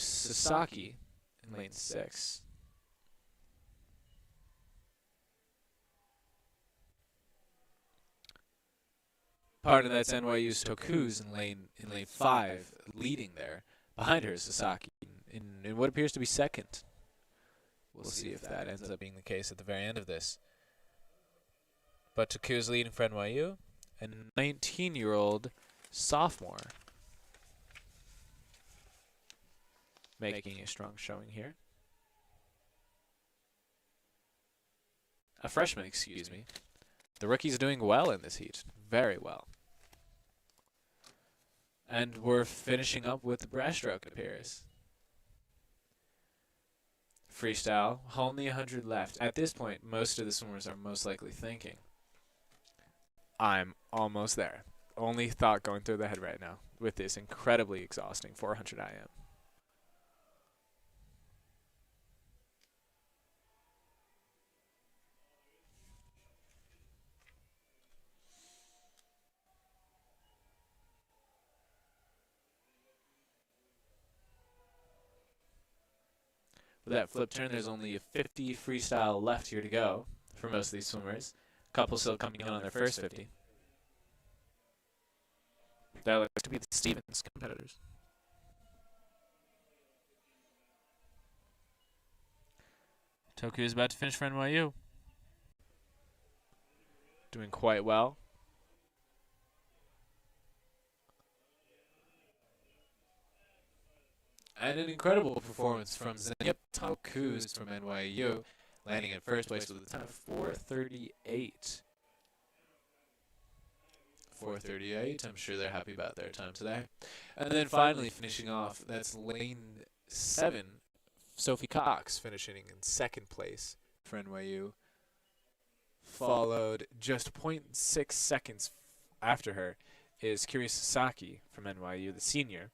S3: Sasaki in lane 6. Pardon, that's NYU's Toku's in lane 5, leading there. Behind her is Sasaki in what appears to be second. We'll see if that ends up being the case at the very end of this. But Toku's leading for NYU, a 19-year-old sophomore, making a strong showing here. A freshman, excuse me. The rookie's doing well in this heat. Very well. And we're finishing up with the breaststroke, it appears. Freestyle, only 100 left. At this point, most of the swimmers are most likely thinking, I'm almost there. Only thought going through the head right now with this incredibly exhausting 400 IM. With that flip turn, there's only a 50 freestyle left here to go for most of these swimmers. A couple still coming in on their first 50. That looks to be the Stevens competitors. Toku is about to finish for NYU. Doing quite well. And an incredible performance from Zenyep Tokus from NYU, landing in first place with a time of 4:38. 4:38. I'm sure they're happy about their time today. And then finally finishing off, that's lane 7, Sophie Cox finishing in second place for NYU. Followed just 0.6 seconds after her is Kiri Sasaki from NYU, the senior.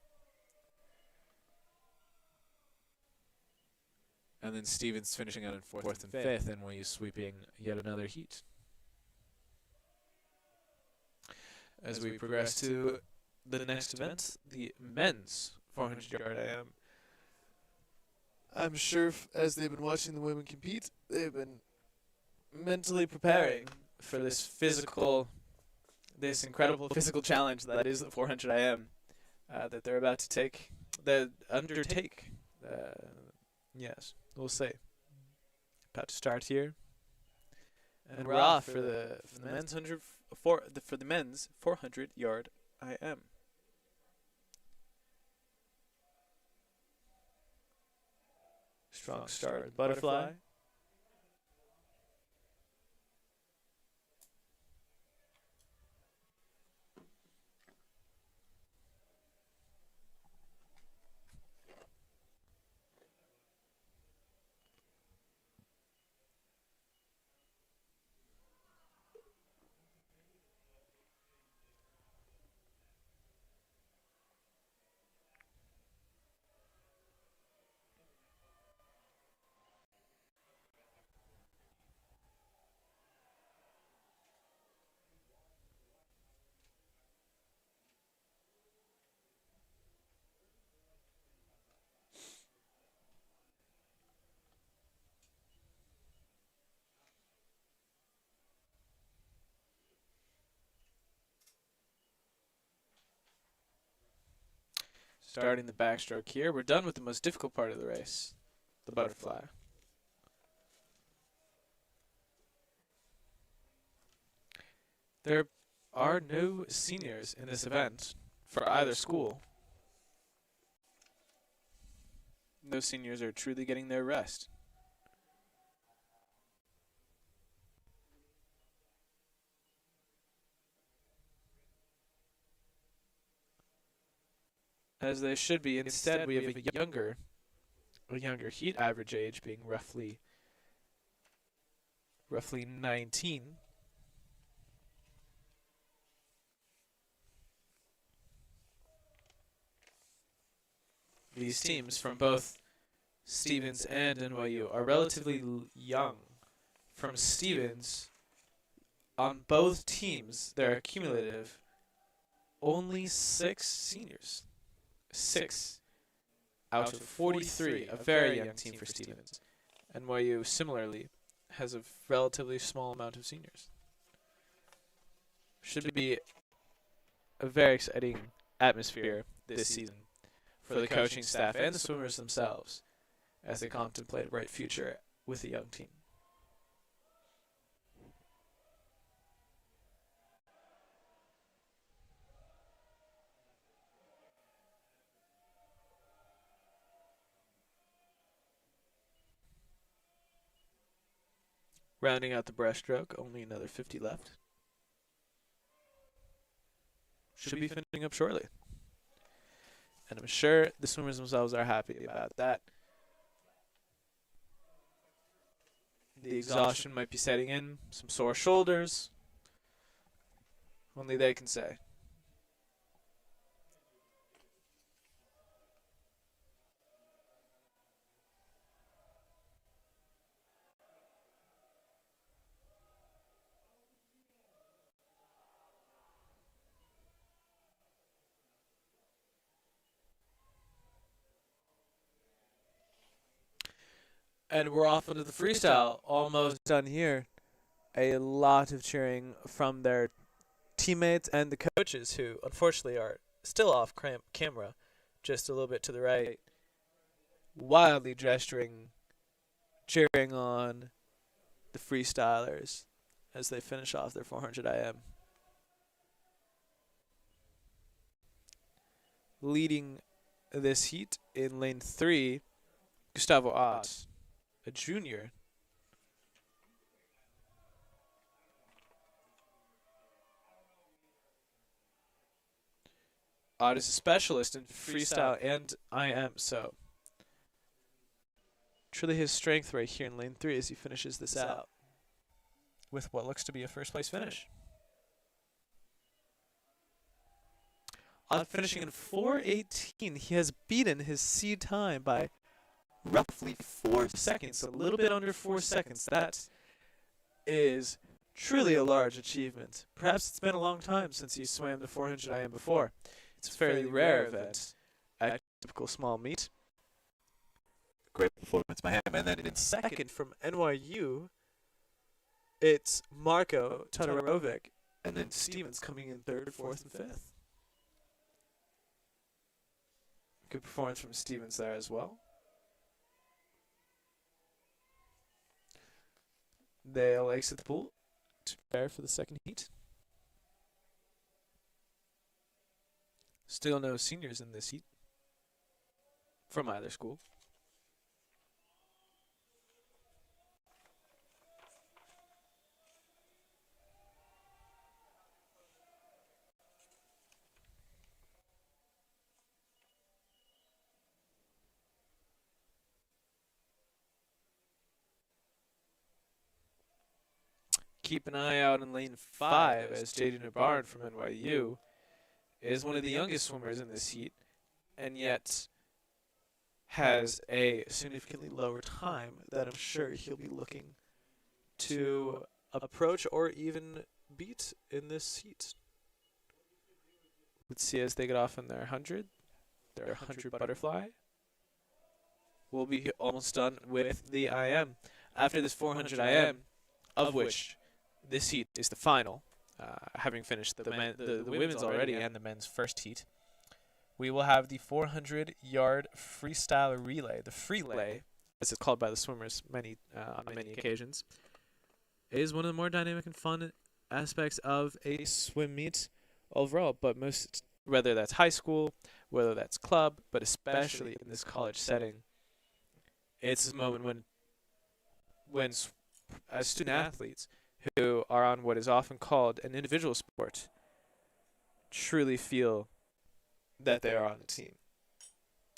S3: And then Stevens finishing out in 4th and 5th, NYU sweeping yet another heat. As we progress to the next event, the men's 400-yard IM. I'm sure as they've been watching the women compete, they've been mentally preparing for this incredible physical challenge that is the 400 IM that they're about to undertake. Yes, we'll say. About to start here, and we're off for the men's 400-yard IM. Strong start, butterfly. Starting the backstroke here. We're done with the most difficult part of the race, the butterfly. There are no seniors in this event for either school. No seniors are truly getting their rest.
S5: as they should be. Instead, we have a younger heat, average age being roughly 19. These teams from both Stevens and NYU are relatively young. From Stevens, on both teams, their cumulative, only 6 seniors. 6 out of 43, a very young team for Stevens. NYU, similarly, has a relatively small amount of seniors. Should be a very exciting atmosphere this season for the coaching staff and the swimmers themselves as they contemplate a bright future with a young team. Rounding out the breaststroke, only another 50 left. Should be finishing up shortly. And I'm sure the swimmers themselves are happy about that. The exhaustion might be setting in, some sore shoulders. Only they can say. And we're off into the freestyle, almost done here. A lot of cheering from their teammates and the coaches, who unfortunately are still off camera, just a little bit to the right, wildly gesturing, cheering on the freestylers as they finish off their 400 IM. Leading this heat in lane 3, Gustavo Ott, a junior. Ott is a specialist in freestyle and IM, so truly his strength right here in lane 3 as he finishes this out with what looks to be a first place finish. Ott finishing in 4:18, he has beaten his seed time by roughly 4 seconds, a little bit under 4 seconds. That is truly a large achievement. Perhaps it's been a long time since he swam the 400 IM before. It's a fairly rare event at a typical small meet. Great performance by him. And then in second from NYU, it's Marko Todorovic, and then Stevens coming in 3rd, 4th, and 5th. Good performance from Stevens there as well. They'll exit the pool to prepare for the second heat. Still no seniors in this heat from either school. Keep an eye out in lane 5 as Jaden Nabarn from NYU is one of the youngest swimmers in this heat, and yet has a significantly lower time that I'm sure he'll be looking to approach or even beat in this heat. Let's see as they get off in their 100 butterfly. We'll be almost done with the IM. After this 400 IM, of which this heat is the final, having finished the women's already and the men's first heat, we will have the 400-yard freestyle relay. The free lay, as it's called by the swimmers on many occasions, is one of the more dynamic and fun aspects of a swim meet overall. But whether that's high school, whether that's club, but especially in this college setting, it's a moment when as student athletes who are on what is often called an individual sport truly feel that they are on a team.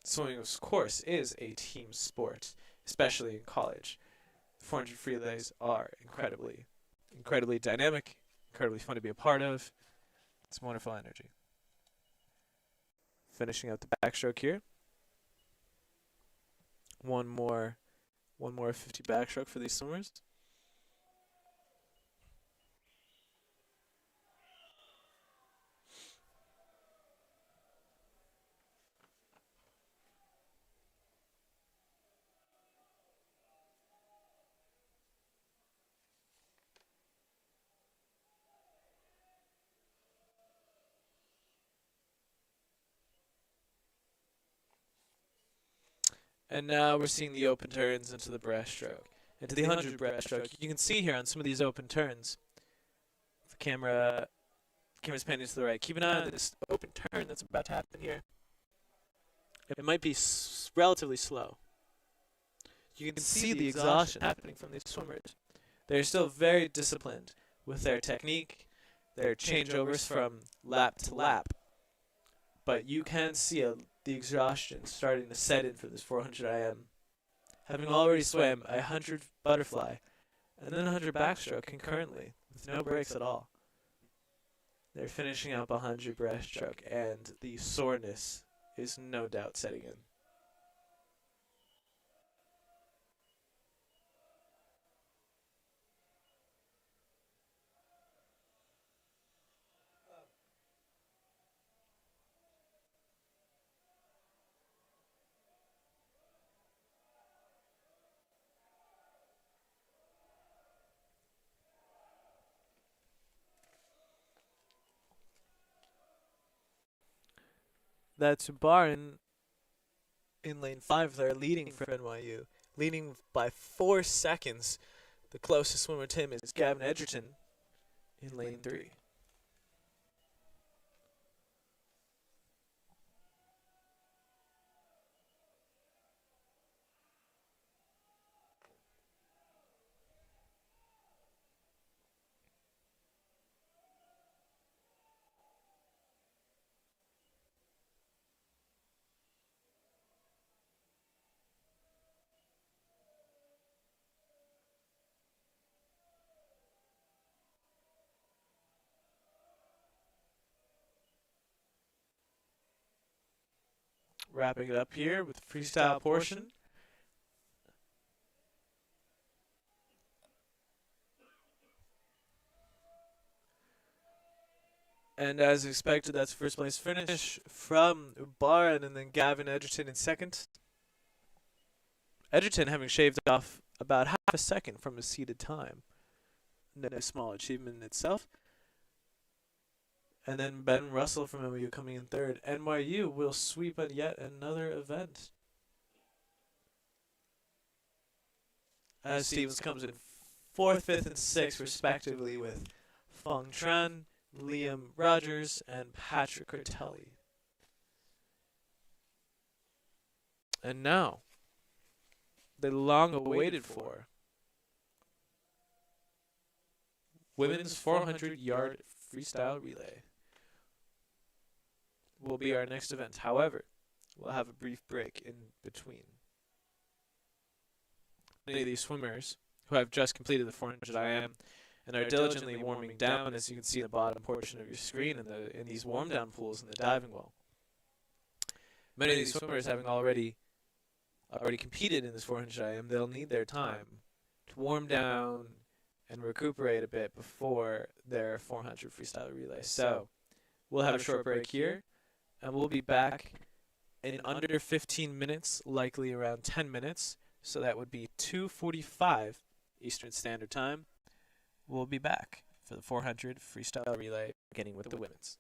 S5: Swimming, of course, is a team sport, especially in college. 400 free relays are incredibly dynamic, incredibly fun to be a part of. It's wonderful energy. Finishing out the backstroke here. One more 50 backstroke for these swimmers. And now we're seeing the open turns into the breaststroke. Into the 100 breaststroke. You can see here on some of these open turns, the camera's panning to the right. Keep an eye on this open turn that's about to happen here. It might be relatively slow. You can see the exhaustion happening from these swimmers. They're still very disciplined with their technique, their changeovers from lap to lap. But you can see the exhaustion starting to set in for this 400 IM. Having already swam a 100 butterfly and then a 100 backstroke concurrently with no breaks at all. They're finishing up a 100 breaststroke, and the soreness is no doubt setting in. That's Barin in lane 5 there, leading for NYU. Leading by 4 seconds. The closest swimmer to him is Gavin Edgerton in lane 3. Wrapping it up here with the freestyle portion. And as expected, that's first place finish from Barin and then Gavin Edgerton in second. Edgerton having shaved off about half a second from his seeded time. No small achievement in itself. And then Ben Russell from NYU coming in third. NYU will sweep at yet another event. As Stevens comes in fourth, fifth, and sixth respectively with Fong Tran, Liam Rogers, and Patrick Cortelli. And now, the long awaited for women's 400-yard freestyle relay will be our next event. However, we'll have a brief break in between. Many of these swimmers who have just completed the 400 IM and are diligently warming down, as you can see in the bottom portion of your screen in these warm down pools in the diving well. Many of these swimmers having already competed in this 400 IM, they'll need their time to warm down and recuperate a bit before their 400 freestyle relay. So we'll have a short break here, and we'll be back in under 15 minutes, likely around 10 minutes. So that would be 2:45 Eastern Standard Time. We'll be back for the 400 freestyle relay, beginning with the women's.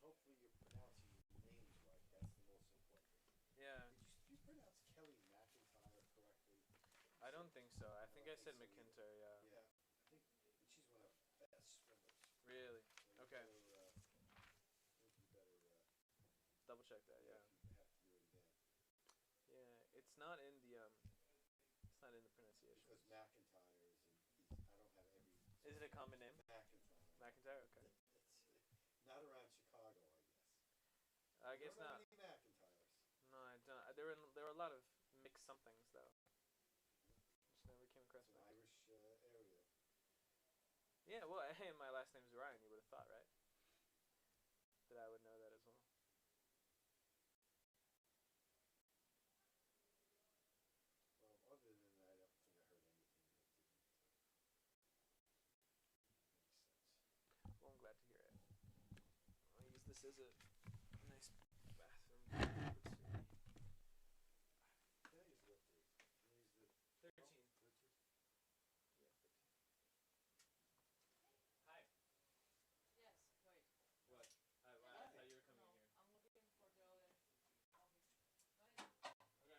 S2: hopefully you're pronouncing your names right. That's the most important thing.
S5: Yeah.
S2: Did you pronounce Kelly McIntyre correctly?
S5: I don't think so. I think I
S2: don't
S5: said
S2: think so either.
S5: McIntyre, yeah.
S2: Yeah. I think, and she's one of our best swimmers.
S5: Really?
S2: So you
S5: Okay.
S2: better, I think you better,
S5: Double check that, yeah.
S2: if you have to do it again.
S5: Yeah, it's not in the pronunciation.
S2: Because McIntyre is, I don't have every.
S5: Is it a common name?
S2: McIntyre.
S5: McIntyre? Okay.
S2: It's not around Chicago, I guess.
S5: I guess
S2: don't
S5: not.
S2: have any McIntyres.
S5: No, I don't. There were a lot of mixed somethings though. Just never came across
S2: It's an
S5: that.
S2: Irish area.
S5: Yeah, well, hey, my last name's Ryan. You would have thought, right? That I would know that as well.
S2: Well, other than that, I don't think I heard anything that didn't make sense.
S5: Well, I'm glad to hear it. I'll use this as a nice bathroom. Let's see.
S2: Can I use what date? Can I use the
S5: 13.
S2: 13th?
S5: Yeah, 13. Hi.
S4: Yes, wait.
S5: What? I thought you were coming
S4: No,
S5: in here.
S4: I'm looking for the other office.
S5: Okay.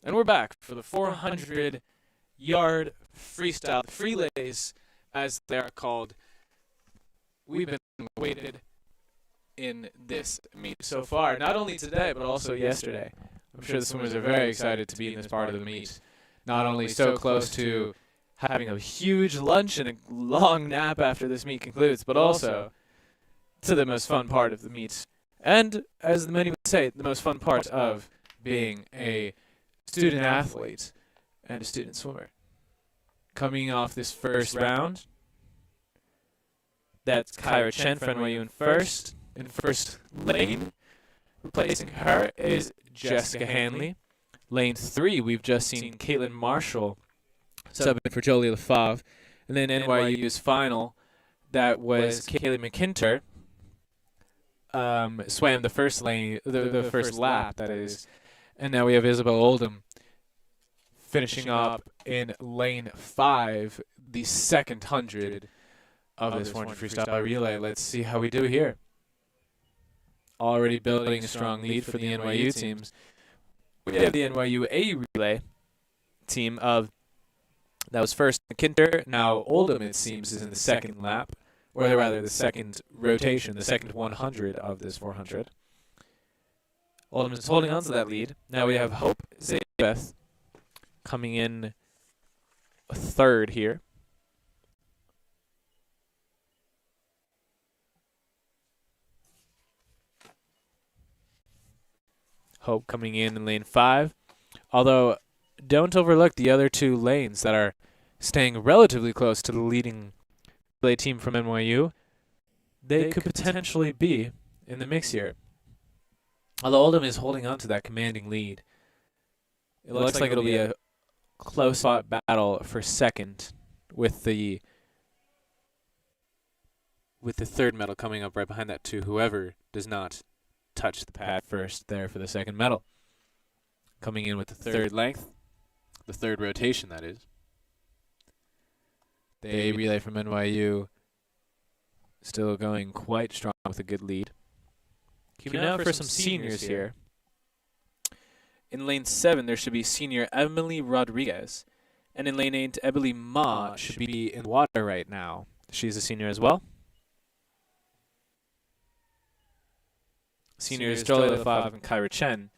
S5: And we're back for the 400-yard freestyle, relays, as they are called. We've been waited in this meet so far, not only today, but also yesterday. I'm sure the swimmers are very excited to be in this part of the meet. Not only so close to having a huge lunch and a long nap after this meet concludes, but also to the most fun part of the meet. And, as many would say, the most fun part of being a student athlete and a student swimmer. Coming off this first round, that's Kyra Chen for NYU in first lane. Replacing her is Jessica Hanley. Lane 3, we've just seen Caitlin Marshall subbing for Jolie Lefave. And then NYU's final, that was Kaylee McIntyre. Swam the first lane, the first lap, that is. And now we have Isabel Oldham finishing up in lane 5, the second 100 of this 400 freestyle relay. Let's see how we do here. Already building a strong lead for the NYU teams. We have the NYU A relay team of, that was first McIntyre, now Oldham, it seems, is in the second lap, or rather the second rotation, the second 100 of this 400. Oldham is holding on to that lead. Now we have Hope Zabeth coming in third here. Hope coming in lane 5. Although, don't overlook the other two lanes that are staying relatively close to the leading relay team from NYU. They could potentially be in the mix here. Although Oldham is holding on to that commanding lead, it looks like it'll be a close-fought battle for second, with the third medal coming up right behind that to whoever does not touch the pad first there for the second medal. Coming in with the third length, the third rotation, that is. The A relay from NYU still going quite strong with a good lead. Cue now for some seniors here. In lane 7, there should be senior Emily Rodriguez. And in lane 8, Emily Ma should be in water right now. She's a senior as well. Seniors Jolie Lefave and Kyra Chen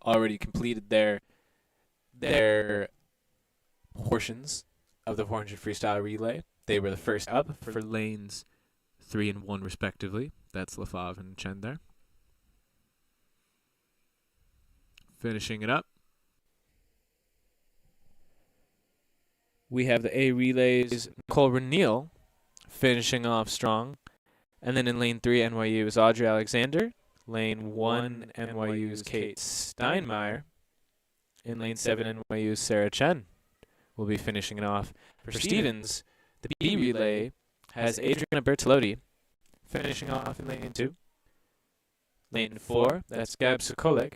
S5: already completed their portions of the 400 freestyle relay. They were the first up for lanes 3 and 1 respectively. That's Lefave and Chen there. Finishing it up, we have the A relays, Nicole Reneel finishing off strong. And then in lane 3, NYU's Audrey Alexander. Lane 1, NYU's Kate Steinmeier. In lane 7, NYU's Sarah Chen will be finishing it off. For Stevens, the B relay has Adriana Bertolotti finishing off in lane 2. Lane 4, that's Gab Sokolik.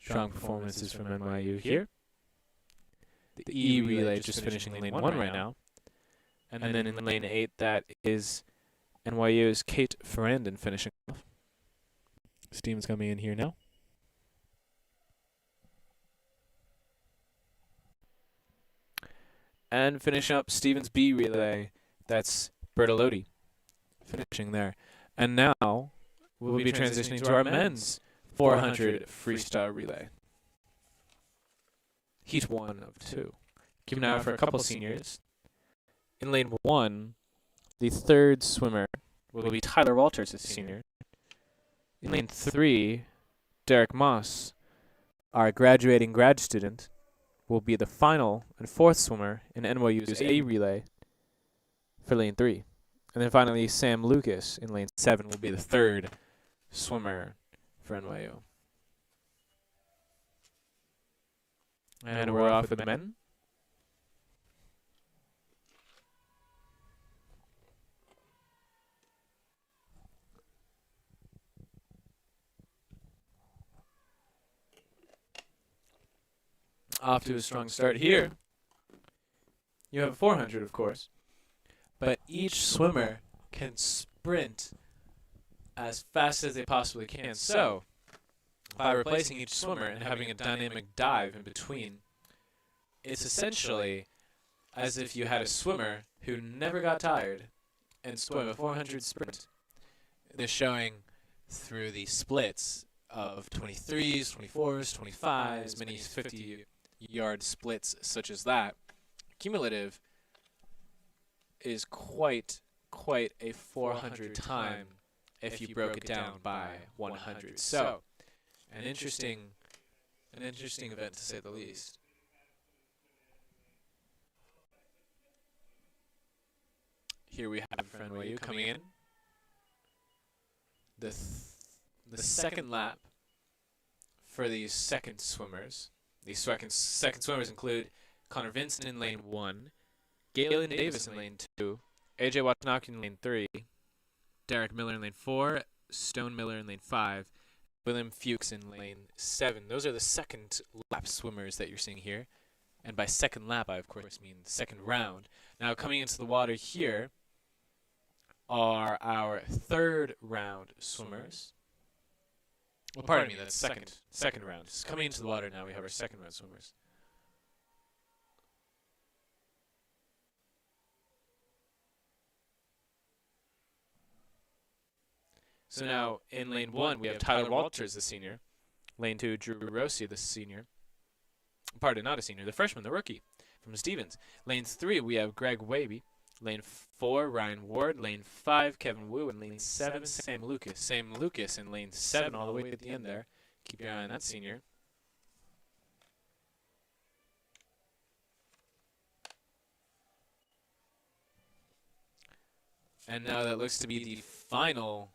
S5: Strong performances from NYU here. The E relay just finishing lane 1 right now. And then in lane 8, that is NYU's Kate Ferrandon finishing off. Stevens coming in here now. And finish up Stevens B relay. That's Bertolotti finishing there. And now we'll be transitioning to our men's 400 freestyle relay. Heat 1 of 2. Keep an eye out for a couple seniors. In lane 1, the third swimmer will be Tyler Walters, a senior. In lane 3, Derek Moss, our graduating grad student, will be the final and fourth swimmer in NYU's A relay for lane 3. And then finally, Sam Lucas in lane 7 will be the third swimmer for NYU. And we're off with the men. Off to a strong start here. You have a 400, of course. But each swimmer can sprint as fast as they possibly can. So,
S1: by replacing each swimmer and having a dynamic dive in between. It's essentially as if you had a swimmer who never got tired and swam a 400 sprint. They're showing through the splits of 23s, 24s, 25s, many 50-yard splits such as that. Cumulative is quite a 400 time if you broke it down by 100. So, an interesting event to say the least. Here we have for NYU coming in. The second lap for these second swimmers. These second swimmers include Connor Vincent in lane 1, Galen Davis in lane 2, AJ Watanabe in lane 3, Derek Miller in lane 4, Stone Miller in lane 5, William Fuchs in lane 7. Those are the second lap swimmers that you're seeing here. And by second lap, I of course mean second round. Now coming into the water here are our third round swimmers. Well, pardon me, that's second round. Just coming into the water now, we have our second round swimmers. So now in lane 1, we have Tyler Walters, the senior. Lane 2, Drew Rossi, the senior. Pardon, not a senior, the freshman, the rookie from Stevens. Lane 3, we have Greg Waby. Lane 4, Ryan Ward. Lane 5, Kevin Wu. And lane 7, Sam Lucas. Sam Lucas in lane 7 all the way at the end there. Keep your eye on that senior. And now that looks to be the final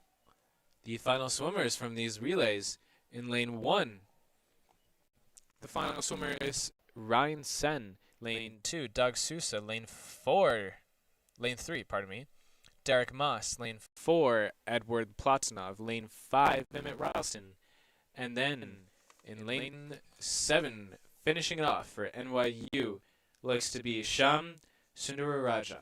S1: swimmers from these relays. In lane 1, the final swimmer is Ryan Sen. Lane 2, Doug Sousa. Lane 3, Derek Moss. Lane 4, Edward Platonov. Lane 5, Mehmet Ralston. And then in lane 7, finishing it off for NYU, looks to be Sham Sundararajan.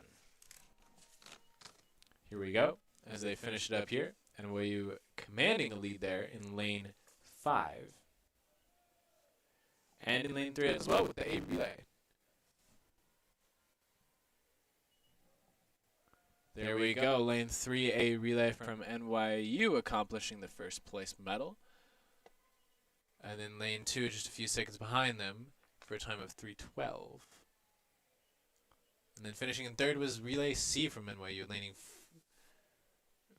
S1: Here we go, as they finish it up here. NYU commanding the lead there in lane 5. And in lane 3 as well with the A relay. There we go, lane 3A relay from NYU accomplishing the first place medal. And then lane 2 just a few seconds behind them for a time of 3:12. And then finishing in third was relay C from NYU,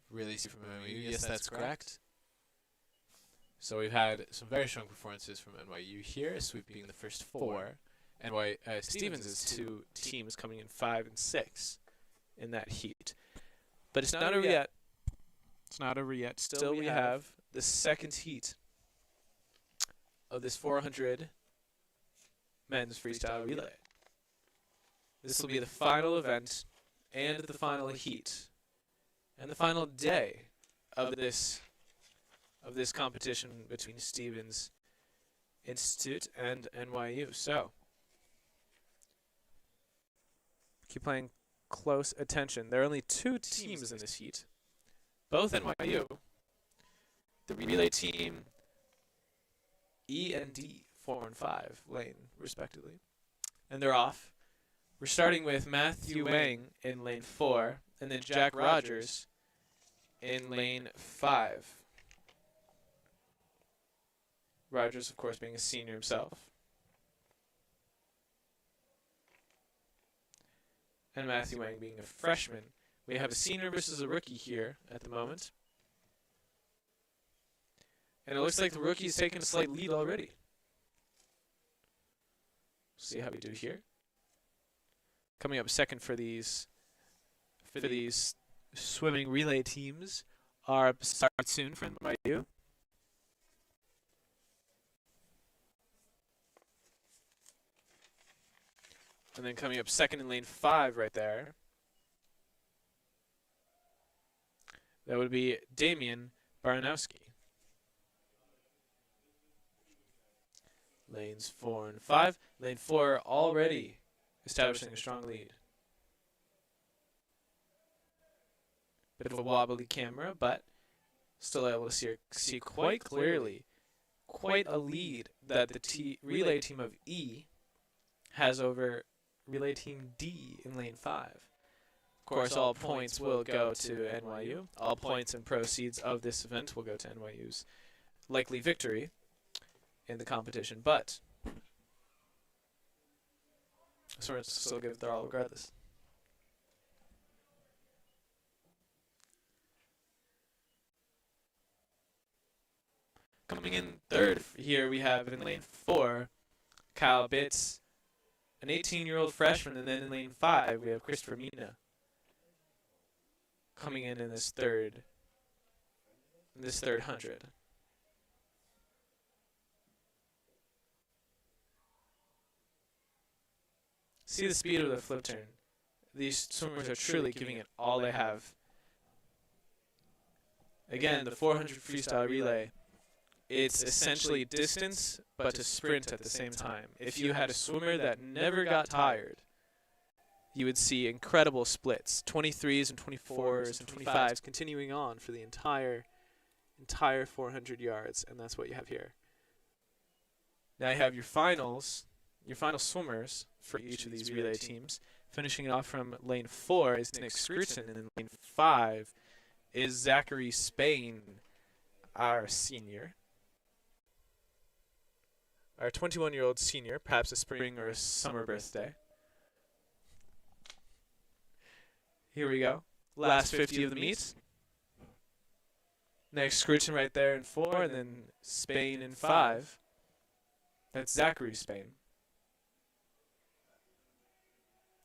S1: Relay C from NYU, yes that's correct. So we've had some very strong performances from NYU here, sweeping the first 4. Stevens' 2 teams coming in 5 and 6 in that heat. But it's not over yet. It's not over yet. Still we have the second heat of this 400 men's freestyle relay. This will be the final event and the final heat and the final day of this competition between Stevens Institute and NYU. So keep paying close attention. There are only 2 teams in this heat, both NYU. The relay team E and D, 4 and 5 lane, respectively. And they're off. We're starting with Matthew Wang in lane 4, and then Jack Rogers in lane 5. Rogers, of course, being a senior himself. And Matthew Wang being a freshman. We have a senior versus a rookie here at the moment. And it looks like the rookie's taking a slight lead already. See how we do here. Coming up second for these swimming relay teams are start soon for NYU. And then coming up second in lane 5 right there, that would be Damian Baranowski. Lanes 4 and 5. Lane 4 already establishing a strong lead. Bit of a wobbly camera, but still able to see quite clearly
S5: quite a lead that the relay team of E has over relay team D in lane 5. Of course, all points will go to NYU. All points and proceeds of this event will go to NYU's likely victory in the competition, but swimmers still give their all regardless. Coming in third here, we have in lane 4, Kyle Bitts, an 18-year-old freshman, and then in lane 5, we have Christopher Mina coming in this third 100. See the speed of the flip turn. These swimmers are truly giving it all they have. Again, the 400 freestyle relay, it's essentially distance, but a sprint at the same time. If you had a swimmer that never got tired, you would see incredible splits, 23s and 24s and 25s continuing on for the entire 400 yards, and that's what you have here. Now you have your final swimmers for each of these relay teams. Finishing it off from lane 4 is Nick Scruton, and in lane 5 is Zachary Spain, our senior. Our 21-year-old senior, perhaps a spring or a summer birthday. Here we go. Last 50 of the meet. Next Scruton right there in 4, and then Spain in 5. That's Zachary Spain.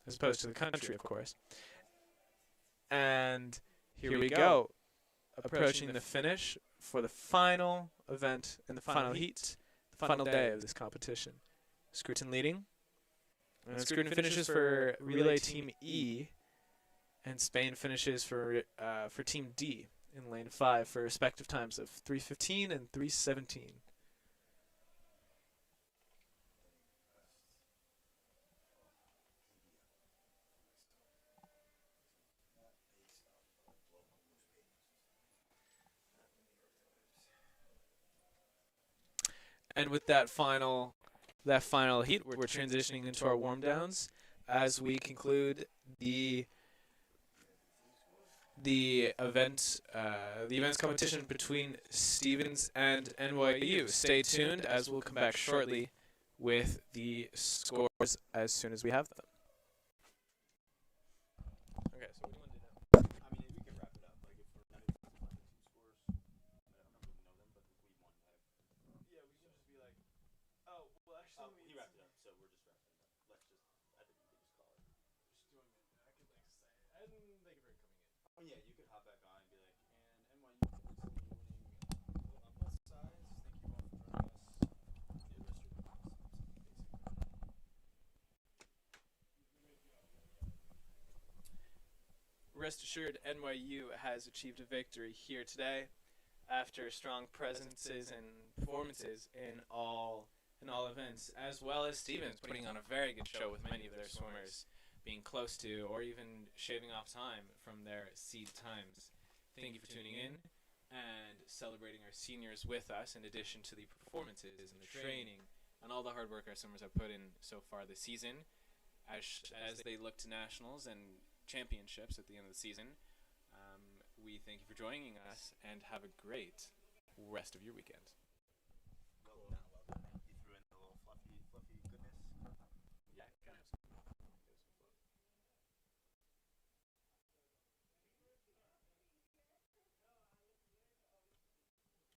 S5: As opposed to the country, of course. And here we go. Approaching the finish for the final event in the final heat, the final day of this competition. Scruton leading. And Scruton finishes for relay team E, and Spain finishes for team D in lane 5 for respective times of 3:15 and 3:17. And with that final heat, we're transitioning into our warm downs as we conclude the events competition between Stevens and NYU. Stay tuned, as we'll come back shortly with the scores as soon as we have them. Okay, so what do you want to do now?
S2: I mean, we can wrap it up. Like, if we're not able to find the 2 scores, I don't really know them, but if we want to have.
S5: Yeah, we can just be like, oh, well, actually,
S2: He wrapped it up, so we're just wrapping it up. Let's just, I think we can just call it.
S5: just doing it. I could say, and thank you for coming in.
S2: Oh, yeah, you could hop back on and be like, and NYU continues winning on both sides. Thank you all for joining us. The rest of your
S5: Rest assured, NYU has achieved a victory here today after strong presences and performances in all events, as well as Stevens putting on a very good show with many of their swimmers being close to or even shaving off time from their seed times. Thank you for tuning in and celebrating our seniors with us, in addition to the performances and the training and all the hard work our swimmers have put in so far this season as they look to nationals and championships at the end of the season. We thank you for joining us, and have a great rest of your weekend.